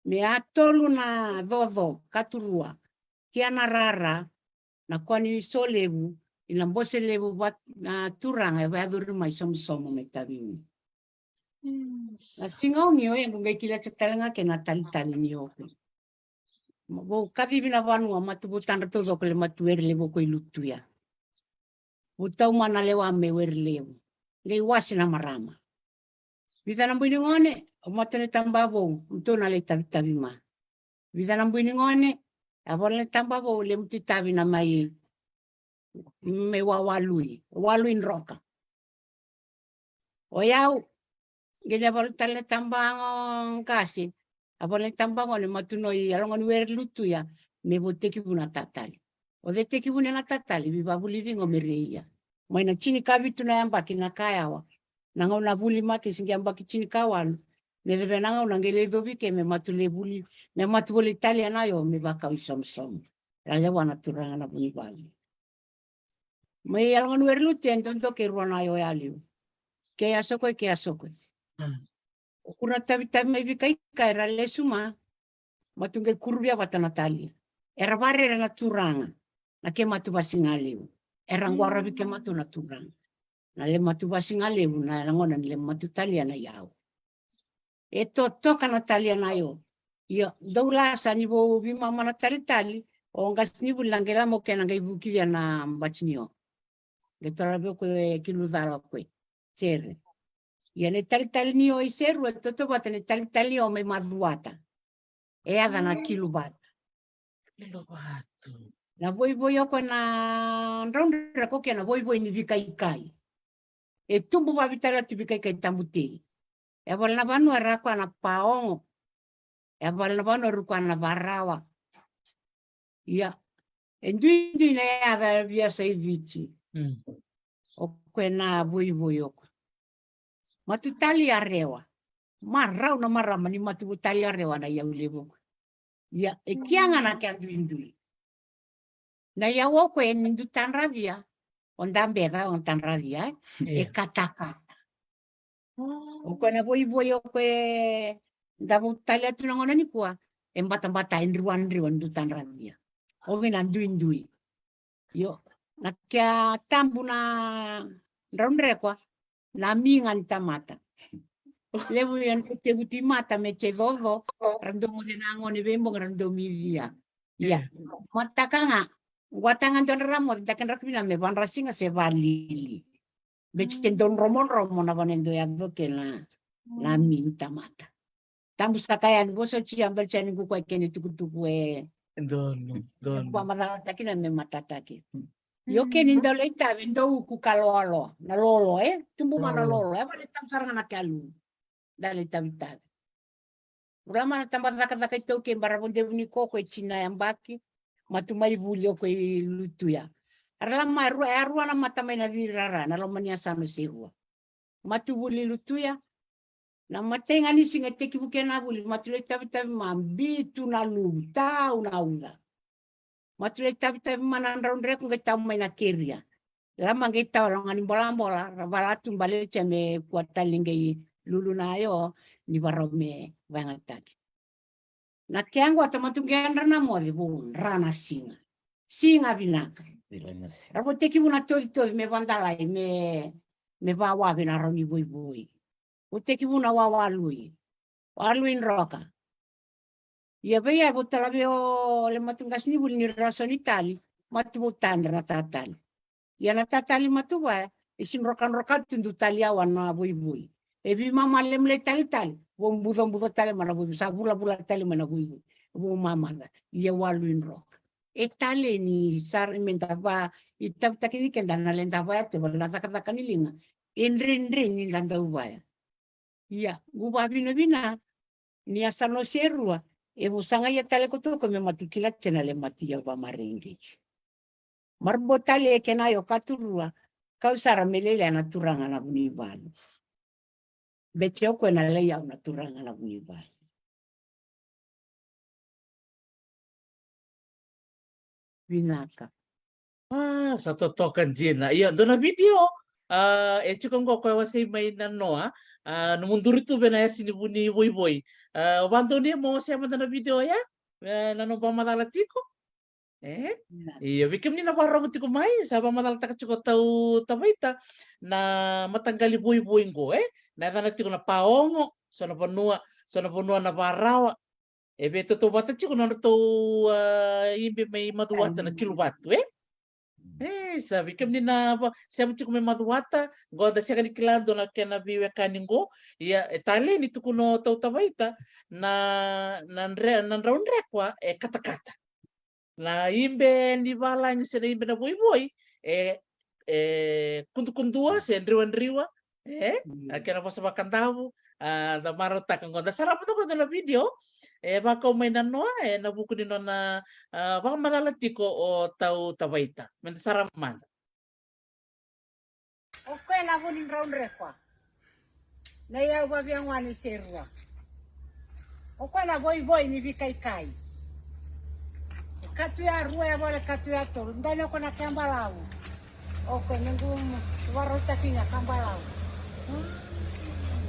[SPEAKER 4] me atolu na dodho katurua kiana rara na kwani solebu ina mbose lebu bat na turanga ba duru mai somo metavini na singau ni oye ngai kila cetalanga ke na tali ni oku bo kavivi na vanu matu tanda todo ko le matuer lebu ko ilutuya utau manale wa mewer lebu ngai wasina marama vida na mbini ngone o matane tambabo utona le tabi ma vida na mbini ngone abole tambabo le mtitabi na mai me walui roka o yau gele bol tale tambango kasi abole tambango le matuno i alongon wer lutuya me boteki buna tatali o de teki buna na tatali viva buli vingo mereia maina chini kavitu na yamba kina kayawa nanga una buli maki singi amba kichini kawalu me debe nanga una ngele dobi ke me matule buli me matule Italia nayo me baka isom la wana turanga na buli bali me alngon werlu tentonto ke ruana yo yaliu ke asoko kuna tabi me bikai kaira lesuma matunge kurbia batana Italia era barre na turanga na ke matu basingaliu era ngwara bike matu na turanga na le matu basinga lebu na ngona le matu Italiana yao e toka na Italiana yo doula sani bo bima mana tali o ngasni bulangela mo kena ngai buki ya na mbachinio getora be ko kiludara ko sere ya ne tali ni o iseru toto batene tali o me maduata e ada na kilubata na boy ko na ndondra ko kena boy ni vikai e tumbu ba vitala tibika kai tambuti e bolna banu arako na paongo e bolna banu ruko na barawa ya endu ne ava via sai vici O koe nā voi o koe. Matu tali a rewa. Marau na marama ni matu tali a rewa na iau lewo koe. Ia, e kianga na ke anduindui. Na iau o koe nindu tanravia. On dambeda on tanravia. E katakata. O koe na voi o koe. Damu tali atu na ngona ni kua. E mbata indruan ndu tanravia. O vena anduindui. Yo. Na kia tambu na raunrekwa. Na minga ni tamata. Lewu yan te buti mata me te dodo. Rando mo denango ni bembo rando mi via. Ya. Matakanga. Watangan don ramo. Takan rakmina me van rasinga se valili. Bechen don romon na vanendo ya doke na minta mata. Tambu sakayan boso chi ambal chani ku kwa kene tukutuku e.
[SPEAKER 1] Dono.
[SPEAKER 4] Kwa madala takina me matataki. Yo ke nindo leita vendo ku kaloalo na lolo tumbu mana lolo vale tam saranga na kalu dale tabita urama na tamba zaka ito ke barabonde ni koko e china yambaki matumai bulio ko lutuya arla maru arua na matamai na virara na lomania sama serua matu buli lutuya na matenga ni singa teki buke na buli matule tabita mambitu na luta una uda matule tabita mana ndondre ko ngeta mai na keria lama ngeta orang ani bola balatu bale chame kuata lingai lulu nayo ni barome vangataki na kiango atamatungiana na modi bun rana singa binaka rabo teki buna todo me vandala me bawa bina roni boy o teki buna walui roka ia veia botala veo le matungas ni bun ni rasoni tali matu botandra tatali ia na tatali matuwa isin rokan tundu tali awan na boy e vi mama lemle tali bom budo tali mana boy sa bula tali mana boy bo mama ia waluin rock e tali ni sar menta ba itap takini kenda na lenda ba te bala taka ni linga enre ni landa ubaya ia guba bina ni asano serua e busanga ia tali ko me matukila tena le matia ba marengi marbotali e kenayo katurua kausara melele na turanga na bunibalo beteo ko na leia na turanga na bunibalo binaka
[SPEAKER 1] Satu token jina. Iya, dona video. Chikong ko wasay may nanoa. Numundur itu benaya sini buni boy. Bantu ni mo siya na video ya. Nano ba malalatiko? Iya, bikim ni naparang tiko mai. Saba malalata ka chiko tau tabaita na matanggali boy ngo na tiko na paongo. So na panua na barawa. Ebe to bata chiko na to imbe may maduwata na kilobatu sabi kam ni na siya chiko may maduwata goda siya kanikilado na kena biwe kaningo ya tali ni to kuno tau tabaita na raun rekwa kata-kata na imbe ni bala ni siya imbe na boy kuntu-kuntua siya riwa kena pasabakan tahu da marota kang goda sarap to na video baka may nanoa nabuko din na baka malalatiko o tau tabaita men sarap man
[SPEAKER 4] okay na bunin raun rekwa na ia ba biang wani serua okay na boy ni vikai katu ya rua ya bole katu ya tol ndani ko na kambalau okay ngum warota kinga kambalau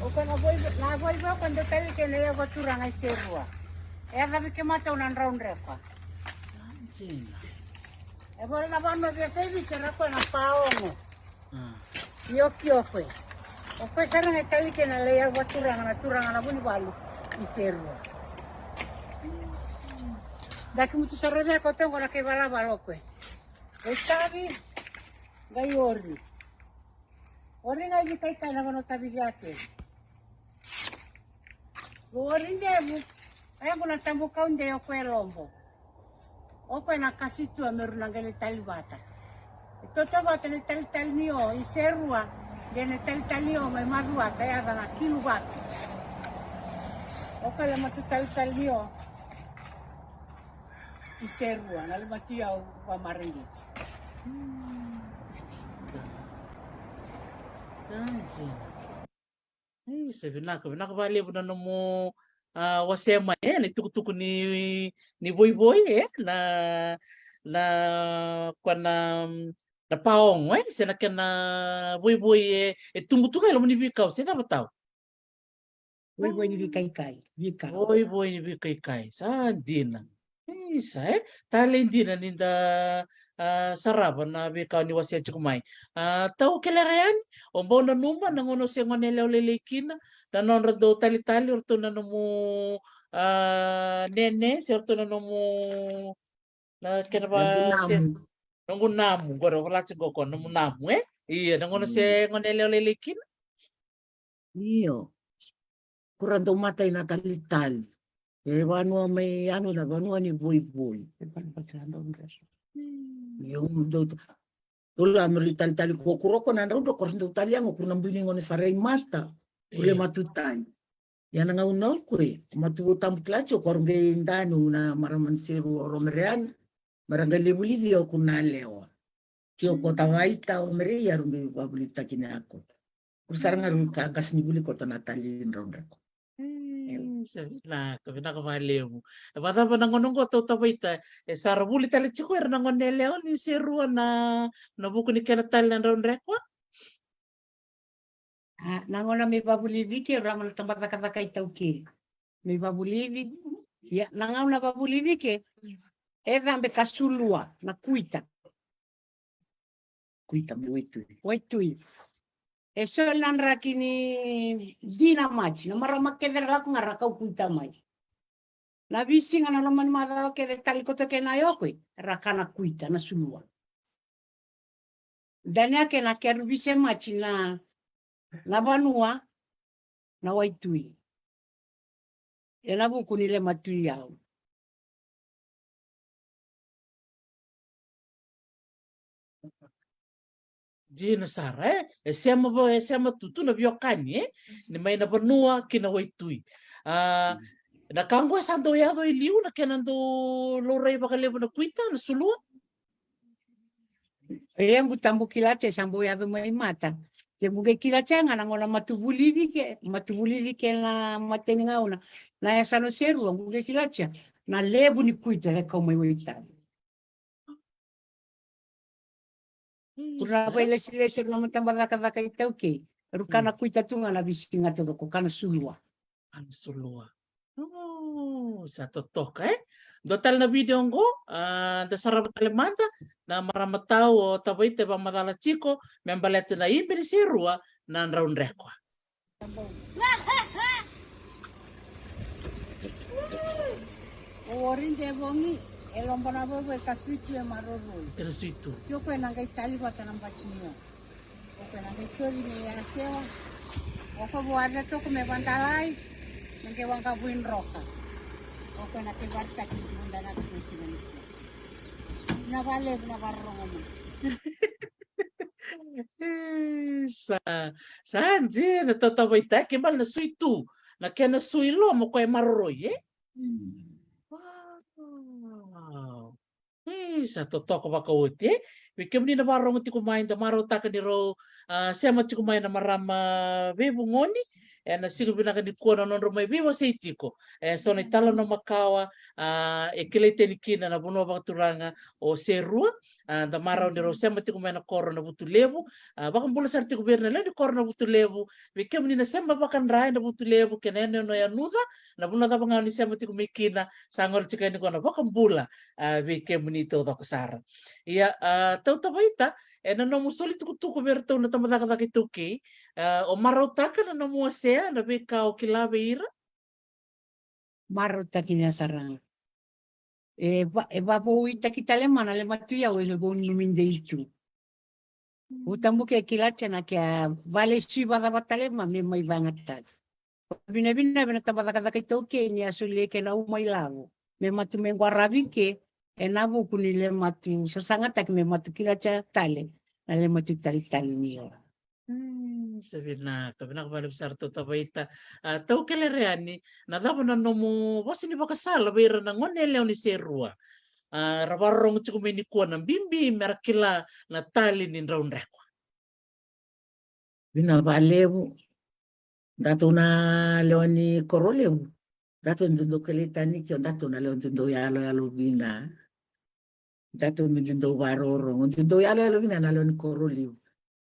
[SPEAKER 4] okay na boy cuando tali que le va turang ai serua sabi que mata un raun rekwa bole na bano de sevi será ko na paongo yo kwe okay sarang ai tali que na le va turang na buni balu i serua daqui muito sarabia ko tengo na que bala kwe sabi gai ori ngai kai na bano tabi yake Gorindebu, ay kuna tambu kaunde yo kwe lombo. O kwe na kasitu ameru nangele talibata. Toto bata ne tali niyo iserua, de ne tali niyo may maduata ya na kilubata. O kwe matu tali niyo iserua, nalimati ya wa maringit.
[SPEAKER 1] Sabi nakabali mo na mo wasema ni tukutuku ni Voivoy na na paong sina na Voivoy tumbutuka ilo ni bikaw sina bataw.
[SPEAKER 4] Voivoy ni Vikay-Kay. Vika.
[SPEAKER 1] Voivoy ni bikay sa dina. Isa tali dina ninda saraba na bikaw ni wasia chukumay. Tau kelerayan ombo na numa nangono siya ngonele olelekina na nonra do tali-tali orto na mo nene si orto na mo na kena ba siya
[SPEAKER 3] Lagu
[SPEAKER 1] nunggu namu goro wala sigoko namu namu iya nangono siya ngonele olelekina.
[SPEAKER 3] iyo. Kurang matay na talitali. Wanua may ano na, wanua ni Voivoy. Yung do tula tali ko kuroko na ndo ko ndo tali ang ko nambini ngone saray mata. Ule matutay. Yan nga unaw ko matubutam klacho ko ngai ndanu na maraman siru romerean. Maranga libu-libu ko na lewa. Kyo ko tawaita o meria rumbi babulita kinako. Kusarang aru kakas ni buli ko tanatali ronda.
[SPEAKER 1] Sabi na kabali mo. Bata pa nangonong ko tawaita sarabuli tali chiko nangonele ni siru na buko ni kenatal na ronda ko.
[SPEAKER 4] Nangona may babulivi ke ramal tambak kata itauke. May babulivi ya nangauna babulivi ke zambe kasulua na kuita.
[SPEAKER 3] Kuita mo
[SPEAKER 4] Waitui. Eso lan rakini dina machi na maramak ke la ko ngarakau kuita mai. Na bisinga na laman mada ke tal ko ke na yokwe rakana kuita na sulua. Dania ke na kerbise machi na banua na waitui. Ena buku nile matui yao.
[SPEAKER 1] Jina sara sema tutu na biokani ni mai na banua kina waitui. Na kangwa sando yado iliu na kenando lorai bakalevo na kuita na sulua.
[SPEAKER 4] Yang butambu kilace sambo yado mai mata. Ke buke kilace ngana ngola matubulivi ke na mateninga una. Na ya sano seru buke kilace na lebu ni kuita he kau mai waita. Kuna baile sile na matamba daka itau ke. Rukana kuita tunga na bisinga todo ko kana sulua.
[SPEAKER 1] Kana sulua. Oh, satu toka Dotal na video ngo da sarap kalimanta na maramatao o tabaite ba madala chiko membalete na imbiri sirua na round rekwa.
[SPEAKER 5] Orin de bongi elomba na bobo kasuitu e maroro.
[SPEAKER 1] Tena suitu.
[SPEAKER 5] Yo ko na ngai tali bata na mbachinyo. O ko na ngai tori ni ya sewa. O ko buada to ko me bandalai. Nge wanga buin roka. O ko na ke barta ki bunda na kesi ni. Na vale na barrongo mo.
[SPEAKER 1] Sa anje na tatabaita ke mal na suitu. Na kena suilo mo ko e maroroi Wow. Sa totoo ko baka uti. Wikim ni na barong ti kumain da maro taka ni ro sema ti kumain na marama bebo ngoni. Na sigo binaka di kuwa na nonro may bebo sa itiko. So na italo na makawa kile tenikina na buno baka turanga o serua. Da maraw ni ro sema ti kumain na koro na butulebu. Baka mbula sa ti kumain na di koro na butulebu. Wikim ni na sema baka nrai na butulebu kenene no ya nuda. Na buno da banga ni sema ti kumikina sangor chika ni ko na baka mbula. Wikim ni to da kasara. Ia tau tabaita na nomo soli tuku verto na tamadaka tuki o marotaka na nomo sea na beka o kilabe ira
[SPEAKER 4] Marota kina sarang. Bapo uita kita lemana le matuya o le bon luminde itu. Utambu ke kilacha na kia vale sui bada batale ma me mai bangatat. Bina tabada kada kaito ke ni asule ke na umai lago. Me matu me guarabi ke nabu kunile matu sasangata ke me matu kilacha tale. Na le matu tali niyo.
[SPEAKER 1] sabi na kabila besar to tabaita tau kelereani na dabo na nomo wasi ni bakasala bayra na ngonele ni serua rabarong chukumeni kuwa ng bimbi merakila na tali ni round rekwa
[SPEAKER 3] vina valevu ndato na leoni korolevu ndato ndo keletaniki ndato na leoni ndo yalo vina ndato ndo varoro ndo yalo vina na leoni korolevu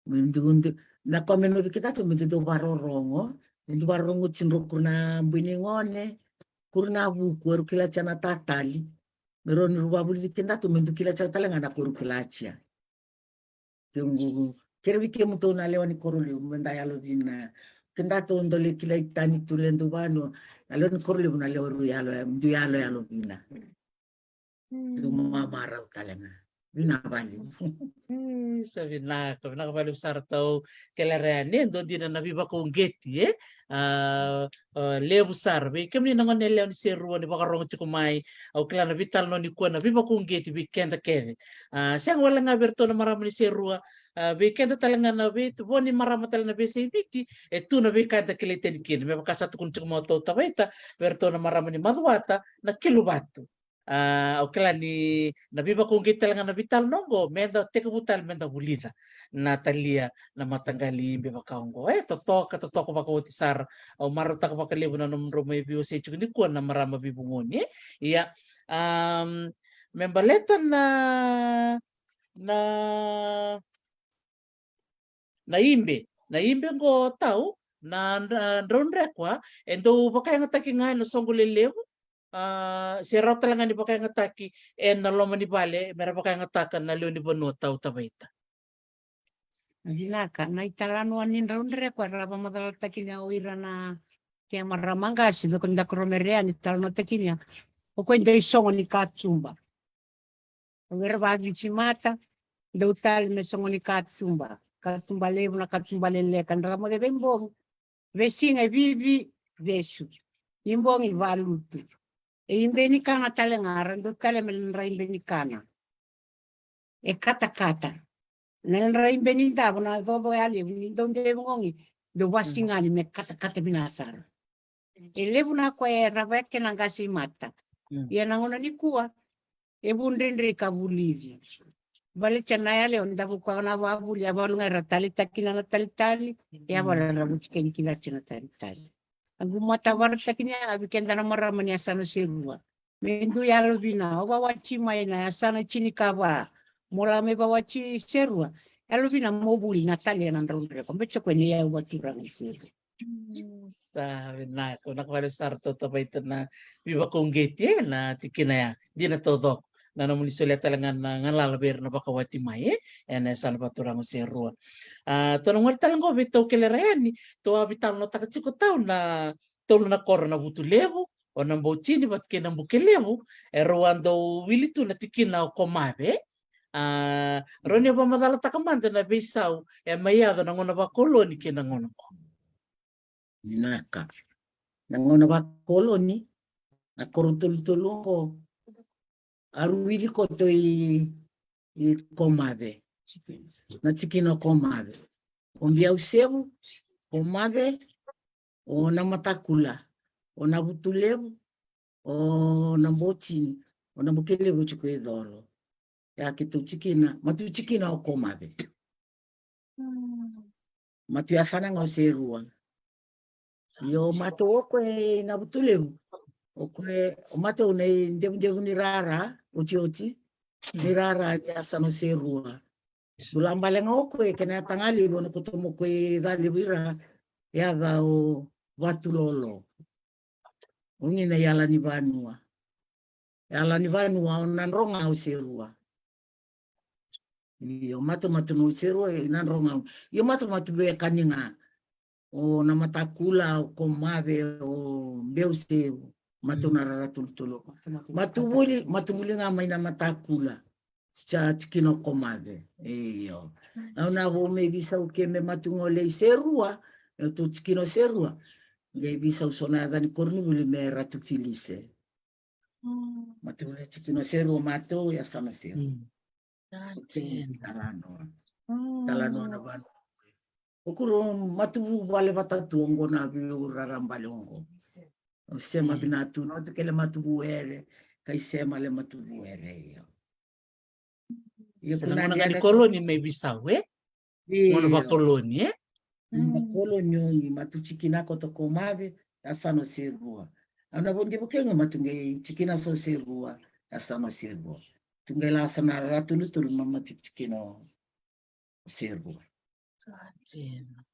[SPEAKER 3] ndo na komeno vikitato ndo varorongo ndo varorongo chinro kuna mbwini ngone kurna vuku erukila chana tatali meroni rubabuli vikendato ndo kila chatala ngana kurukila chia Yung kirwike mo to na leoni koruli menda yalo vina kenda to ndole kila itani tulendo bano na leoni koruli na leoru yalo vina tu mara utalena vina bali
[SPEAKER 1] Sabi na kami nakabalik sa artaw kailarani ando din na nabiba kong geti lebu sarbe kami nangon nelew ni seru ni bakarong tikumay au kila na vital no ni kuan nabiba kong geti weekend kene siyang wala nga berto na marama ni seru weekend talaga na bit boni marama talaga na bese biti tu na weekend kiliten kin may makasat kun tikumoto tawaita berto na marama ni madwata na kilubatu okela ni nabiba kung kita lang na vital nongo menda teka butal menda bulida na talia na matanggali beba kaongo totok ko bakutisar o marota ko bakalibo na numero may biyo sa ichuk ni kuan na marama bibungoni iya membaletan na imbe ngo tau na ndronre kwa endo bakay nga takinga na songolelewo si raw talaga ni bakay ngataki en na loma ni bale mera bakay ngatakan na leo ni bono tau tabaita
[SPEAKER 4] Dinaka na italano anin raundre kwa raba madal takinya oira na kaya maramanga si bekunda kromerea ni talano takinya o kwenda isongo ni katsumba ongera bagi chimata do tal me songo ni katsumba levu na katsumba lele kan ramo de bembong vesinga vivi vesu imbong ivalutu imbeni kana tale ngara do tale melra imbeni kana kata nel imbeni ndabo na dodo ali donde ngongi do wasingani me kata binasar elevu na kwa rabeke na ngasi mata ya nangona ni kuwa bundendri kabulivyo vale chana yale onda kwa na wabuli ya balunga ratali takina na tali ya bala rabuchike kila chana tali agumata warta kinya abikenda na maramani asana serua mendu yalo vina wawachi maina asana chini kaba mola me bawachi serua yalo vina mobuli natali na ndondre kombecho kwenye ya waturang seru
[SPEAKER 1] sabi na ko nakawala sarto tabaita na biba kong geti na tikina ya di na todo na namuli sulit talaga na ngalalaber na bakawati may na salbaturang serua tanong wala talaga bitaw kilarayani to abital no takachiko tao na tolo na koro na butulevo o na mbauchini bat kina mbukelevo rwando wilitu na tikina o komabe roni ba madala takamanda na beisau mayado na ngona ba koloni kina ngona ko
[SPEAKER 3] naka nangona ba koloni na korotultulungo aruili koto i komave na tikino komave ombia usevu komave o na matakula o na butulevu o na mbotini o na bukelevu chikuedolo ya kitu chikina matu chikina o komave matu ya sana ngoserua yo matu okwe na butulevu okwe matu une ndevu ni rara oti ni rara ya sana serua dulambale ngokwe kena tangali bono kutomo kwe dalibira ya gao watu lolo ungina yala ni vanua nanronga userua yo matu no userua nanronga yo matu be kaninga o na matakula o komave o beuse matu na raratultulo matubuli nga may na matakula cha chikino komave iyo na bo me bisa ukeme matungole serua to chikino serua ngai bisa usonada ni kornubuli me ratu filise matungole chikino serua mato ya sama seru talano na bano ukuru matu wale watatu ngona biu rarambalongo sema binatu no kele matu buere kai sema le matu buere
[SPEAKER 1] yo kuna ngani koloni may bisaw ngono ba koloni
[SPEAKER 3] Makolonyo matuchikina kotoko mave asano serua. Ana bonge bokenga matunge chikina so serua asano serua. Tungela sana ratulutul mama chikina serua.
[SPEAKER 1] Santina.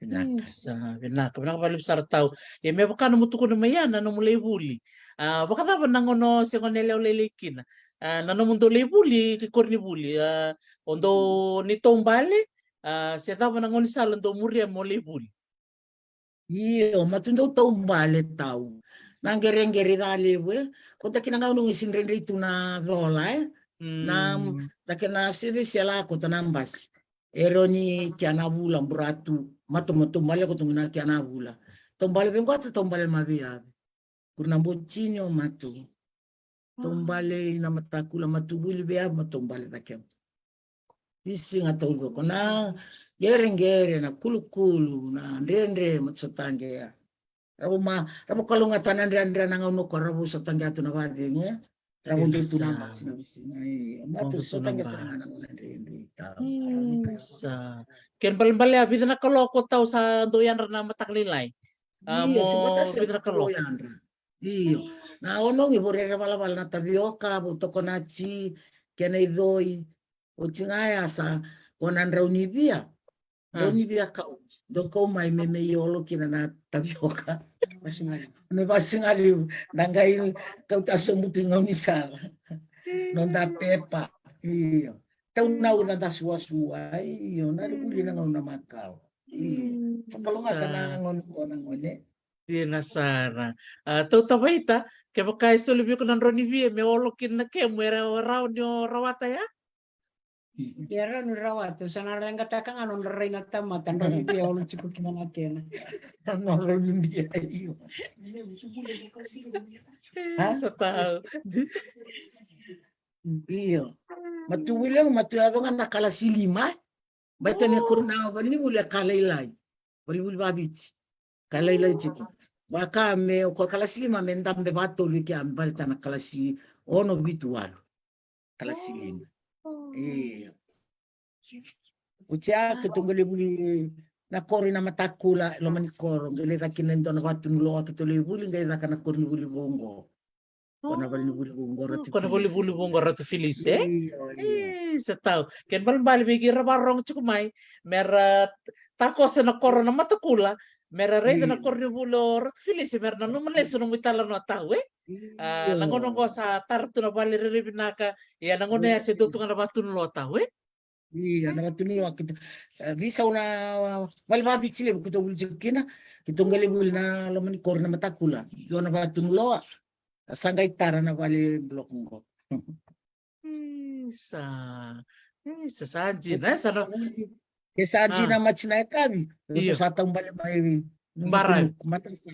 [SPEAKER 3] Pinaka.
[SPEAKER 1] Sa vinaka bali besar tahu. Ya me bakana mutuku na mayana no mulai buli. Bakata ba nangono se ngonele olelekina. Nano mundo lebuli ke korni buli. Ondo ni tombale se tava nangoni sala ndo muria mo lebuli.
[SPEAKER 3] Iyo matundo tombale tau. Nangerengeri dalewe. Kota kinanga unung isinrendri tuna vola na takena service yala kota nambas. Eroni kiana vula mburatu mato male ko tunguna kiana vula tombale vengo ata tombale mavia kuna mbochinyo matu tombale ina matakula matubuli bea matombale vakem isi ngatogo kuna gerengere na kulukulu na ndendre matsotange ya rabo kalunga tanandre na ngono ko rabo sotange atu na vadinge rabo tuna masina bisina matu sotange sana na ndendre
[SPEAKER 1] Sa ken bali abida na kaloko tau sa doyan na mataklilay.
[SPEAKER 3] Iya, sebota
[SPEAKER 1] Mo bida na kaloko.
[SPEAKER 3] yandra. Iyo. Na ono ngiborera bala na tabioka, butoko na chi, kena idoi, utingaya sa konandra univia. Univia ka doko mai meme yolo kina na tabioka. Me basingali nangai kau taso mutu ngomisala. Nonda pepa. Iyo. Tau na una da sua iyo na uli na ngona makau. Kalau nggak tenang ngone.
[SPEAKER 1] Dia nasara. Tau tabaita ke bakai sulubi ko nan roni vie me olokin na ke muera raw nyo rawata ya.
[SPEAKER 4] Yara no rawata sana lenga takang anon reina tamatan roni dia olu cukup kimana kena.
[SPEAKER 3] No roni dia iyo.
[SPEAKER 1] Sa tao.
[SPEAKER 3] Iyo. Matu wilang matu abang anak kala silima. Baita ni kurna bali buli kalailai. Bali babit. Kalailai cipu. Waka me ko kala silima mendam be bato liki ambal tana kala si ono bitual. Kala silima. Iyo. Ucia ketunggali buli na kori na matakula lo manikoro ngele rakinen don watu lo ketule buli ngai rakana kori buli bongo. Kona bali buli bongo ratu.
[SPEAKER 1] Kona bali bongo ratu filis sa tao. Ken bali bigi rabarong chukumai mera takos na koro na matakula mera reda na korni bulo ratu filis mera na numale so mitala no tao nangono ko sa tartu na bali ribinaka ya nangono ya se dotunga na batu no tao
[SPEAKER 3] Iya, na batu no kita visa una bali babi chile kuto buli kina kitongale buli na lo manikoro na matakula. Yo na batu no sangai tara na bali blok ngo.
[SPEAKER 1] Sa saji na sana
[SPEAKER 3] Ke saji na machina kabi.
[SPEAKER 1] Iyo.
[SPEAKER 3] Sa tambale mai
[SPEAKER 1] Baral.
[SPEAKER 3] mata sa.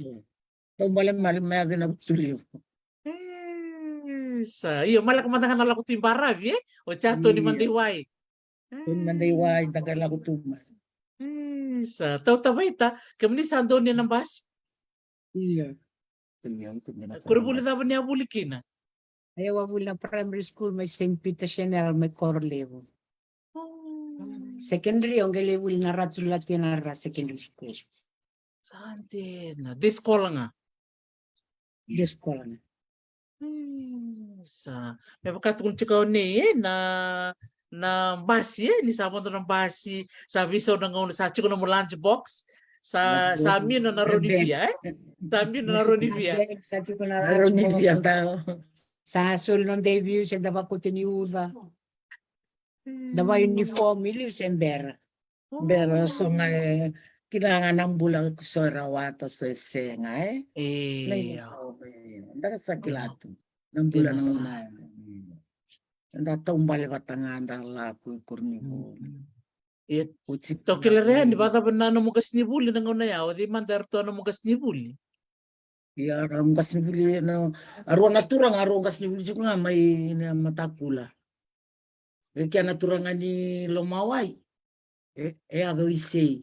[SPEAKER 3] Tambale mai mai na butuli.
[SPEAKER 1] Sa iyo malak matangan ala ko timbarabi o chato ni mandiwai.
[SPEAKER 3] Kun manday wai tagala ko tuma.
[SPEAKER 1] Sa tau tabaita kemni sando ni nambas.
[SPEAKER 3] Iya.
[SPEAKER 1] Kurubuli na niya bulikina.
[SPEAKER 4] Ayaw wabula primary school may St. Peter Chanel may core level. Secondary ang level na ratulati na secondary school.
[SPEAKER 1] Santina, di sekolah nga.
[SPEAKER 4] Di sekolah na.
[SPEAKER 1] Sa may pagkat kung chikaw ni na basi ni sa mo ng basi sa viso ng sa chiko ng lunch box sa amin na naronivia sa amin na naronivia
[SPEAKER 4] Sa chiko na
[SPEAKER 3] Naronivia tao.
[SPEAKER 4] Sa sul ng debut sa daba ko tiniuda. Daba uniform ili sa embera.
[SPEAKER 3] Pero so nga kailangan ng bulang so rawata so senga Dapat sa kilato. Ng bulan ng unayan. Nda tumbal batangan dala ku kurnibo.
[SPEAKER 1] to kilarihan di ba ka na mo gas ni buli nang unaya o di man darto na mo gas ni buli.
[SPEAKER 3] Ya ang gas ni buli no aron naturang aron gas ni buli nga may matakula. Kaya naturangan ni Lomaway. Ado isay.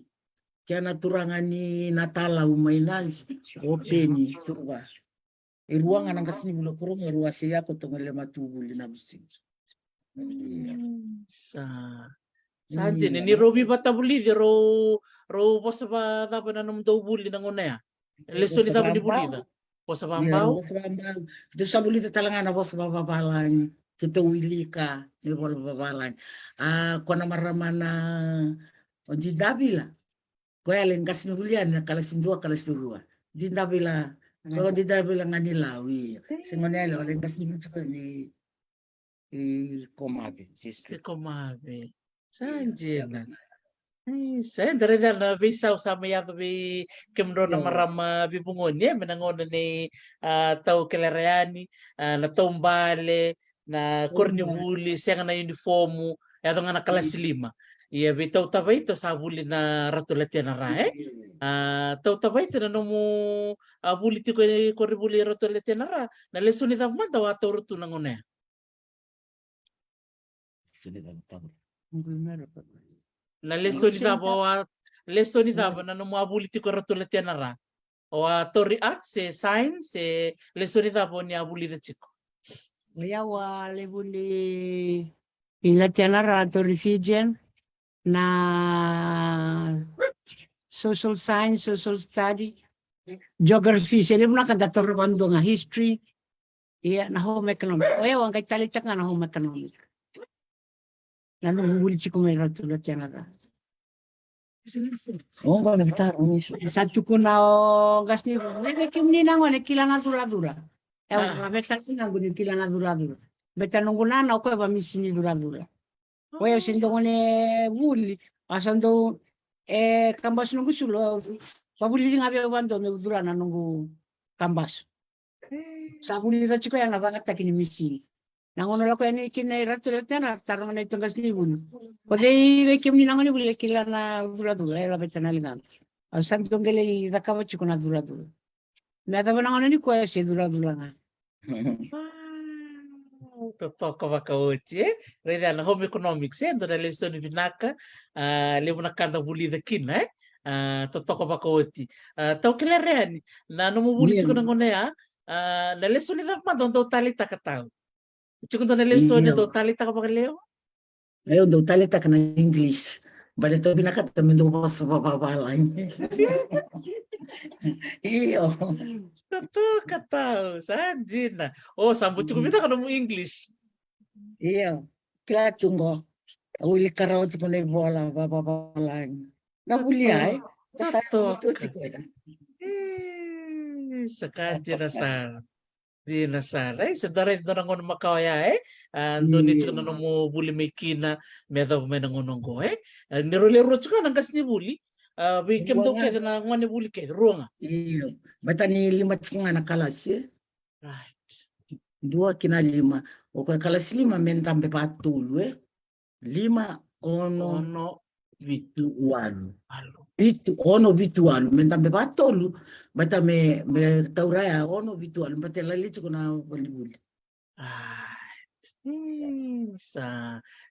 [SPEAKER 3] Kaya naturangan ni Natala umaynan. Openi turba. Iruang anang gas ni buli kurung iruwa siya ko tunggal matubuli na bisig.
[SPEAKER 1] Sa Sanje
[SPEAKER 3] Iya,
[SPEAKER 1] ni robi bata buli ro bosa ba tapa na num do buli na ngona ya. Leso ni tapa ni buli da. Bosa
[SPEAKER 3] iya,
[SPEAKER 1] bambau.
[SPEAKER 3] bos bambang. Itu sabuli tatalangana bos babalan. Kita wilika, ni bol babalan. Kona maramana onji dabila. Ko ale ngas ni bulian kala sindua kala sindua. Di dabila. Ko di dabila ngani lawi. Singone ale ole ngas ni ni komabe.
[SPEAKER 1] Se komave. Sanje na. Saya dari na bisa sama ya bi kemro na
[SPEAKER 3] Yo.
[SPEAKER 1] marama bi bungonya menangona ni tau kelereani na tombale na kornibuli siya na uniformu ya nga na kelas 5. Iya bi tau tabay ito sabuli na ratulatian na rae. Tau tabay ito na nomu buli ti ko kornibuli ratulatian na ra na leso ni tamman daw atau rutu na ngone. Na leso ni tabo na nomu abuli ti ko ratulatian na ra. O tori at se sign se leso ni tabo ni abuli na chiko.
[SPEAKER 4] Oya wa lebuli ilatiana rato refugian na social science, social study, geography. Sila mo na kada torobando nga history. Iya na home economic. Oya wa kay talitak nga na home economic. Nanong huli chiko may rato latiana ra.
[SPEAKER 3] Oh, ba nagtar.
[SPEAKER 4] Satu ko na gas ni may kim ni nangon kila na dura-dura. Beta singa guni kila na dura-dura. Beta nunguna na ko ba misini dura-dura. Oya sindongone buli asando kambas nunggu sulo pabuli ngabe bando no dura na nunggu kambas. Sabuli ka chiko yang nabangat takini misini. Nangono la ko ni kinai ratu-ratana tarong na itong gas ni buli. Pode be kim ni nangoni buli kila na dura-dura la beta na lingan. Asando ngele dakaba chiko na dura-dura. Nada ba nangono ni ko se dura-dura nga.
[SPEAKER 1] Totoka wakauchi rede na home economics ndo na leso ni vinaka levo na kanda buli da kina totoka wakauchi tau kile reani na no buli chiko na ngone ya na leso ni da mando ndo tali takatau chiko ndo na leso ni ndo tali takapakaleo
[SPEAKER 3] Eu ndo tali tak na English. Bale to binaka também do boss babalan. Iyo.
[SPEAKER 1] totoka tau sanjina sambut chiko vinaka no English
[SPEAKER 3] Iyo. Kila tungo. Uli karao tipo na bola babalan. Na buli ay. Tasato to tipo ya.
[SPEAKER 1] Sakati nasar. Di nasar. Sedaray do nangon makawaya ando ni chiko na mo buli may kina medha may nangonongo nirole-ro chiko nang gas ni buli. Bikim do kaya na ngone buli kaya ronga.
[SPEAKER 3] Iyo. Bata ni 5 chiko nga na kalas eh.
[SPEAKER 1] Right.
[SPEAKER 3] 2 kina 5. O ka kalas 5 mentambe patulu eh. 5 ono
[SPEAKER 1] Vitu
[SPEAKER 3] walu.
[SPEAKER 1] alo.
[SPEAKER 3] Ono vitualu mentambe patolu. Bata me tauraya ono vitualu. Bata lali chiko na buli.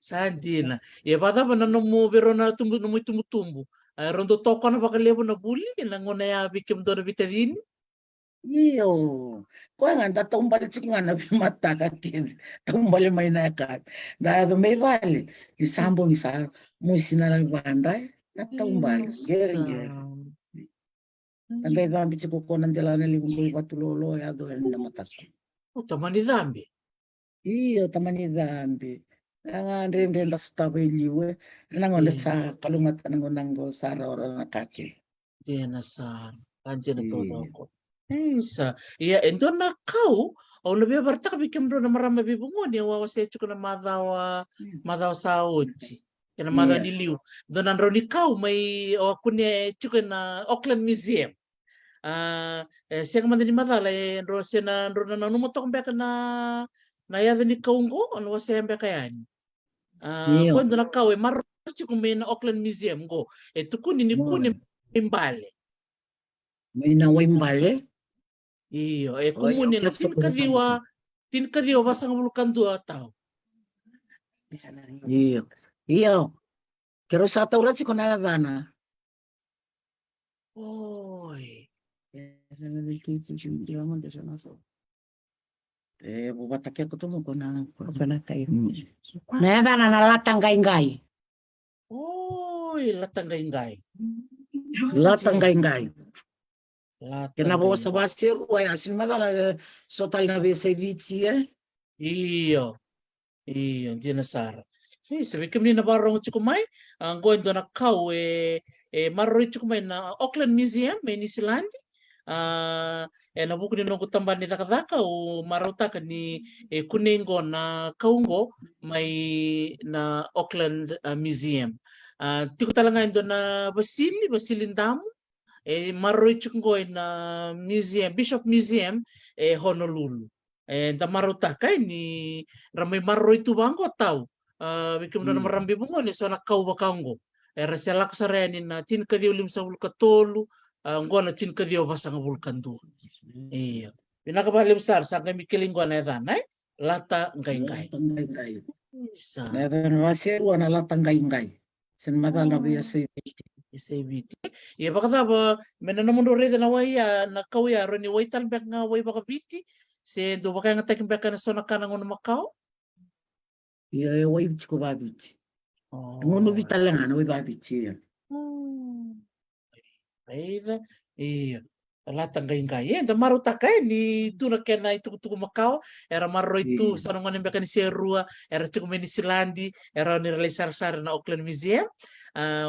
[SPEAKER 1] Sandina. Ya bata pa na nomo pero na tumbu. Rondo toko na bakalevo na buli na ngona ya bikim do na vitadini.
[SPEAKER 3] Iyo. Kwa nga tumbali chiko nga na bimata kakid. Tumbali may nakat. Dahil may vale. Isambo misa musina lang banda. Natumbali. Gering. Tagay dhambi chiko ko nandila na limungo batulolo ya doon na matak.
[SPEAKER 1] Tamani dhambi.
[SPEAKER 3] Iyo tamani dhambi. Nga rin sa tabay nangonet sa kalungatan ng unanggo sa roro na kaki.
[SPEAKER 1] Dia nasar. Anjir na todo ko. Iya endo na kau au nabi bartak bikim do na marama bibungoni wa wasechu na madhawa sa ochi. Yana madhawa niliu. Donan roni kau may kunya chuko na Auckland Museum. Siya man din madhala ro siya na numotok mbeka na yada ni kaungo ano wasa mbeka yan. Kwendo na kau maro chuko may na Auckland Museum go. Tukuni ni kuni mbale.
[SPEAKER 3] May naway mbale?
[SPEAKER 1] Iyo, kumune na tinkadiwa basa nga mulukan 2 tao.
[SPEAKER 3] Iyo. Kero sa taurat si kunagana.
[SPEAKER 1] Oy.
[SPEAKER 3] Bubatak ko tumo ko na
[SPEAKER 4] Na yada na nalatang gay-gay.
[SPEAKER 1] Oh, latangay-ngay.
[SPEAKER 3] Latangay-ngay. Kena bawa
[SPEAKER 1] Latangay.
[SPEAKER 3] sabasir, waya sin madala sotal na bese viti
[SPEAKER 1] Iyo. Iyo, dinasara. Sabi kami na barong chukumay, ang going doon na kau marroy chukumay na Auckland Museum, may New Zealand. Na buku ni nunggu tambah ni takadaka o marauta ni kuningo na kaungo may na Auckland Museum. Tiko talaga doon na Basilindamo, marroy chukumay na museum, Bishop Museum, Honolulu. Da marauta kay ni ramay marroy tubango tau. Bikim na marambi bungo ni so nakau bakango. Era siya lakasarayanin na tin kadiyo lim sa katolu. Ngona tin kadiyo basa nga vulkandu. Iya. Pinakabali besar sa kami kilinggo na edan lata ngay-ngay.
[SPEAKER 3] Latangay-ngay.
[SPEAKER 1] Isa.
[SPEAKER 3] Never wasir wana latangay-ngay. Sin madala na bese viti.
[SPEAKER 1] SABT. Iya baka ba menanamundo reda na waya na kawya ro ni waital bek nga way baka biti. Se do baka nga taking bek na so nakana ngono makao.
[SPEAKER 3] Iya way chiko babiti.
[SPEAKER 1] Oh.
[SPEAKER 3] Ngono vitala nga way babiti.
[SPEAKER 1] Aida, iya. Latang gay-gay. Da maruta kay ni tuna kena itu makao. Era marro itu sa nung anong ni Serua. Era cukup ni Silandi. Era ni realisar na Auckland Museum.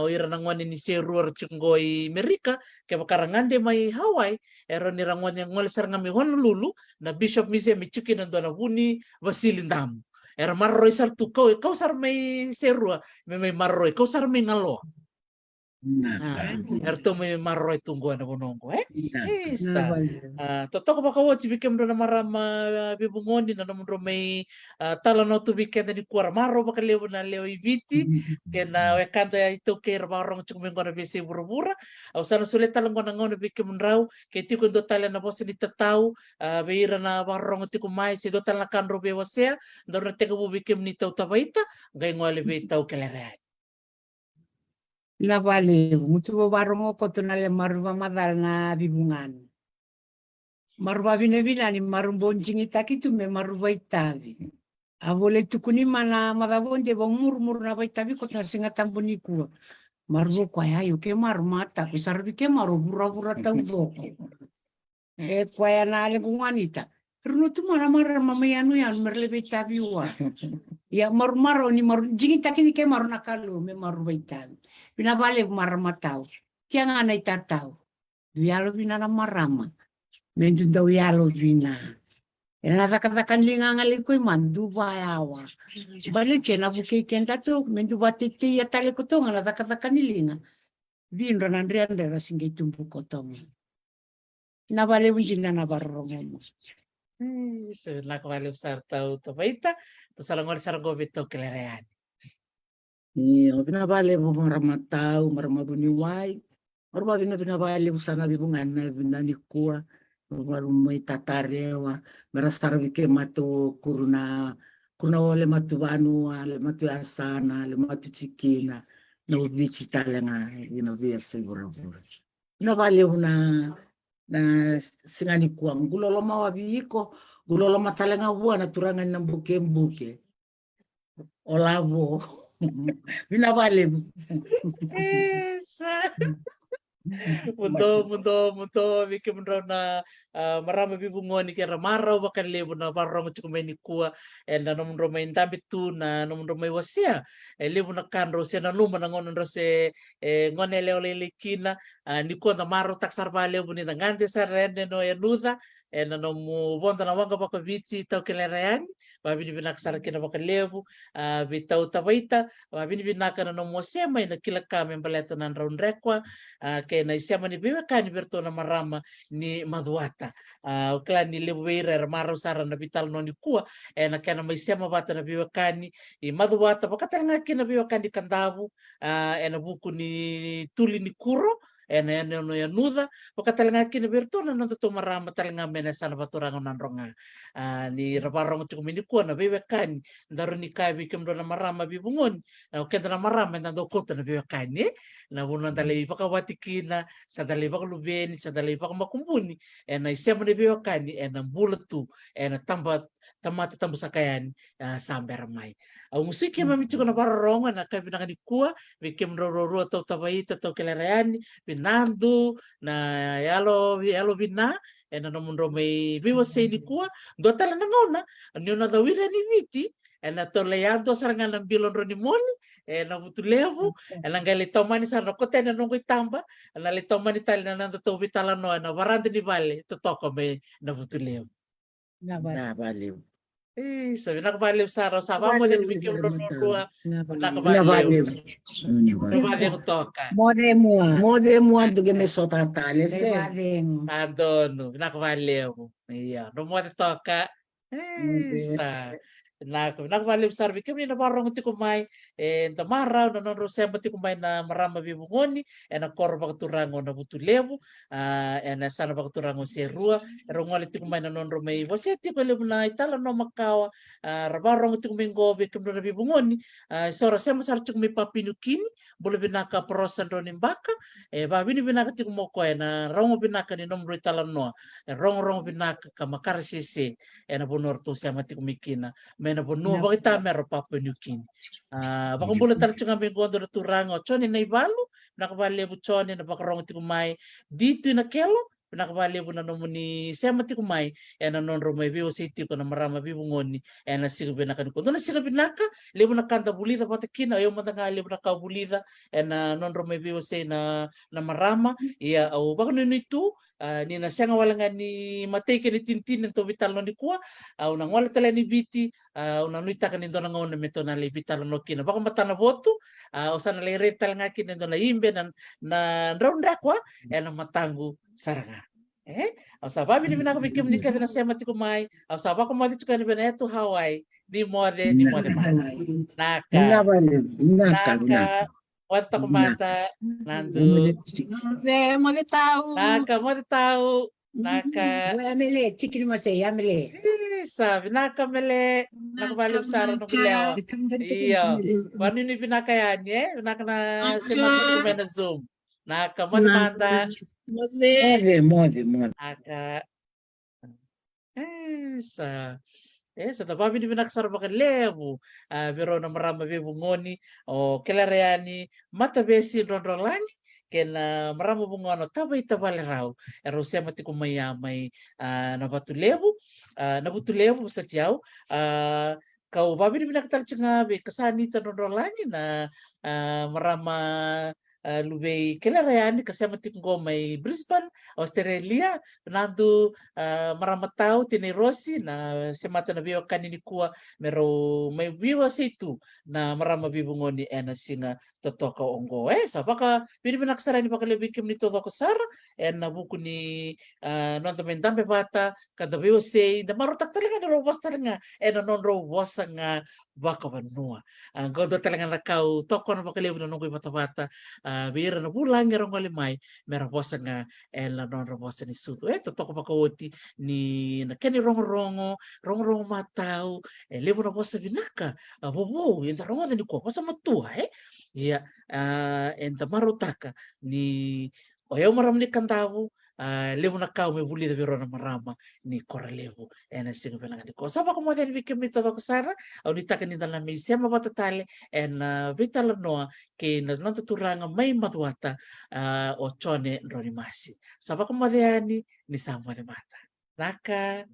[SPEAKER 1] O ira nangwan ni Serua cunggoy Amerika. Kaya makarangan de may Hawaii. Era ni rangwan yang ngalisar ngami Honolulu. Na Bishop Museum ichukin ang doon na huni Basilindamo. Era marro isar tu kau sar may Serua. May marro. Kau sar may ngalo. Erto may marroy tungguan na bunongko Isa. Totoo ba kawo bikem do na marama bibungoni na namun may tala no to bikem ni kuara marro baka lewo na lewo ibiti kena wekanta ya itu ke barong chung mengo na bisi burubura au sana sulit talang ko na ngono bikem raw kay ti ko do tala na boss ni tatau beira na barong ti ko mai si do tala kan robe wasea do na te ko bikem ni tau tabaita gay ngwale be tau kelere.
[SPEAKER 4] Na vale, mutu barongo ko tunale maruba madal na bibungan. Maruba vina ni marumbon jingita kitu me maruba itavi. Avole tukuni mana madavonde ba murmur na baitavi ko na singa tambuni ku. Maruba kwa yayo ke marmata ko sarbi ke maru bura tau kwa ya na le kunganita. Runo tu mana mara mama yanu yan merlebe tavi wa. Ya maru ni maru jingita kini ke maru nakalu me maruba itavi. Pina vale marmatau. Kia ngana itatau. Duyalo vina na marama. Mendu dau yalo vina. Ena vaka linga ngali koi mandu bayawa. Bale kena buke kenda tu mendu batiti ya tale kotonga na vaka nilinga. Vinro na ndriandera singe tumbu kotonga. Na vale vina na barromo.
[SPEAKER 1] So nakawali besar tau tabaita. Terus salangor sargo beto kelerean.
[SPEAKER 3] Iya, bina bale mo maramatau, maramabuni wai. Maruma bina bale usana bibungan na bina ni kuwa. Marumay tatarewa. Marasar bike matu kuruna wale matu banua, le matu asana, le matu chikina. Na ubichi talanga, verse burabura. Bina bale na singani kuwa. Nguloloma wabiko, nguloloma talanga buwa na turangan na mbuke. Olavo. Bina vale.
[SPEAKER 1] Isa. Mundo bikin raw na marami bibungoni kaya maraw bakan lebo na parang cukup ni kuha na namun may damit tu na namun may wasya lebo na kanro siya na luma na ngonon ro se ngone leo kina ni kuha na maraw taksar ba lebo ni ngante sa rende no yanuda na nomu bonda na wanga baka bici tau kelerayan babini binaksar kina baka lebo bitau tabaita babini binaka na nomu wasya may nakilak kami baleto na raun rekwa kaya na isama ni biwa kani berto na marama ni maduata ukla ni lebuira maro sara na vital no ni kuwa na kaya na may isama bata na biwa kani i maduata baka nga kina biwa kani kandavu na buku ni tuli ni kuro na no ya nuda baka nga kina berto na to marama nga mena sana baturang nanronga ni rabarong cukup ni kuwa na biwa kani ndaro ni kaya bikim do na marama bibungon kaya na marama na do kota na biwa kani na bunan talay pakawati kina sa dalay pakalubeni sa dalay pakamakumpuni na isema na biwa kani na bulatu na tambat tamata tambusakayan sampai ramai. Ang musik yang mami cukup naparorongan na kaya pinakadikua, bikim roro atau tabai atau kelerayani, pinando na yalo bina, na namun romay viwa sa inikua, do tala nangona, anyo na dawira ni viti, na toleado sarangan ng bilon ronimoni, na butulevo, na galito mani sa rokote na nunggoy tamba, na lito mani tali na nandato vitala no, na varanda ni vale, totoko may na butulevo.
[SPEAKER 3] Nabaliw.
[SPEAKER 1] Sabi nakabaliw sa araw sa mo din bikim ronodua, nakabaliw.
[SPEAKER 3] Nabaliw.
[SPEAKER 1] Nakabaliw toka.
[SPEAKER 3] Mode mua duge me sotatale se.
[SPEAKER 1] Andono, nakabaliw. Iya, rumode toka. Sa nakabaliw sa bikim ni nabarong ti kumay, tamaraw na non rosemba ti kumay na marama bibungoni, na korba turango na butulevo, na sana ba turango si rua, rongol ti kumay na non romay, você ti ko na itala no makawa, rabarong ti kumay gobe kum na bibungoni, so rosemba sar ti kumay papinukini, bolo binaka prosan ron imbaka, babini binaka ti kumoko na rongo binaka ni nomro itala no, rong binaka kamakarasisi, na bonor to siya mati kumikina, na bono bakita mero Papua New Guinea. Bakong bulan talaga nga may gondo na turango. Choni na ibalo, nakabali mo choni na bakarong ti kumay dito na kelo, nakabali mo na naman ni sema ti kumay, na non romay biwa city ko na marama bibungoni, na sigabi na kaniko. Doon na sigabi naka, libo na kanta bulida patakina, ayaw matanga libo na kabulida, na non romay biwa say na marama, iya, baka nino ito, ni na siya nga wala nga ni matay ka ni tintin ng vital no ni kuwa, nang wala tala ni biti, nang nuita ka nindo nang una mito na vital no kina. Baka mata na voto, usan na lere tal nga kin nindo na imbe na round rakwa, na matango saranga. Sa babi ni binaka bikim ni kada na siya mati kumay, sa baka mo dito ka ni beneto Hawaii, di mode naka. Wata kumata nandu.
[SPEAKER 5] Mo tahu.
[SPEAKER 1] Naka mo tahu. Naka.
[SPEAKER 4] Amele, chicken mo say, amele.
[SPEAKER 1] Sabi naka mele. Nakabalik sa araw ng lewa. Iyo. Paano ni binakayan niya? Naka na siya mo na Zoom. Naka mo manda.
[SPEAKER 3] Mode.
[SPEAKER 1] Naka. Sa tababi ni binaksar baka levo, pero na marama bibungoni, o kelarayani, matabesi ronrolangi, kena marama bungono, tabay raw, siya mati kumayamay na batulevo sa tiyaw, kau babi ni binaktal nga kasanita ronrolangi na marama lubay kelarayani kasi matik ko may Brisbane, Australia, nando marama tao tinirosi na semata na biwa kanini kuwa mero may biwa sa ito na marama bibungoni na singa totoka onggo. Sa baka binibinaksara ni pakalibikim ni totoko sara na buku ni nonton dambe bata kada biwa say na marutak talaga na robos talaga na non robos nga baka banua. Godo talaga nakau toko na pakalibu na nungkoy bata-bata bira na bulang nga rong malimay merong bosa nga non robosa ni suto totoko pakawoti ni nakeni rongo matao levo na bosa binaka bobo yung tarongo ni ko bosa matua iya enta marutaka ni oyaw maram ni kantawo levo na kau may buli na biro na marama ni koralevo na sino pinangan ko sa bako mo din bikim nito ko sara au nita kanita na may siya mabatatale vital noa ke na nantaturanga may matwata o chone ronimasi sa bako mo ni sama de mata naka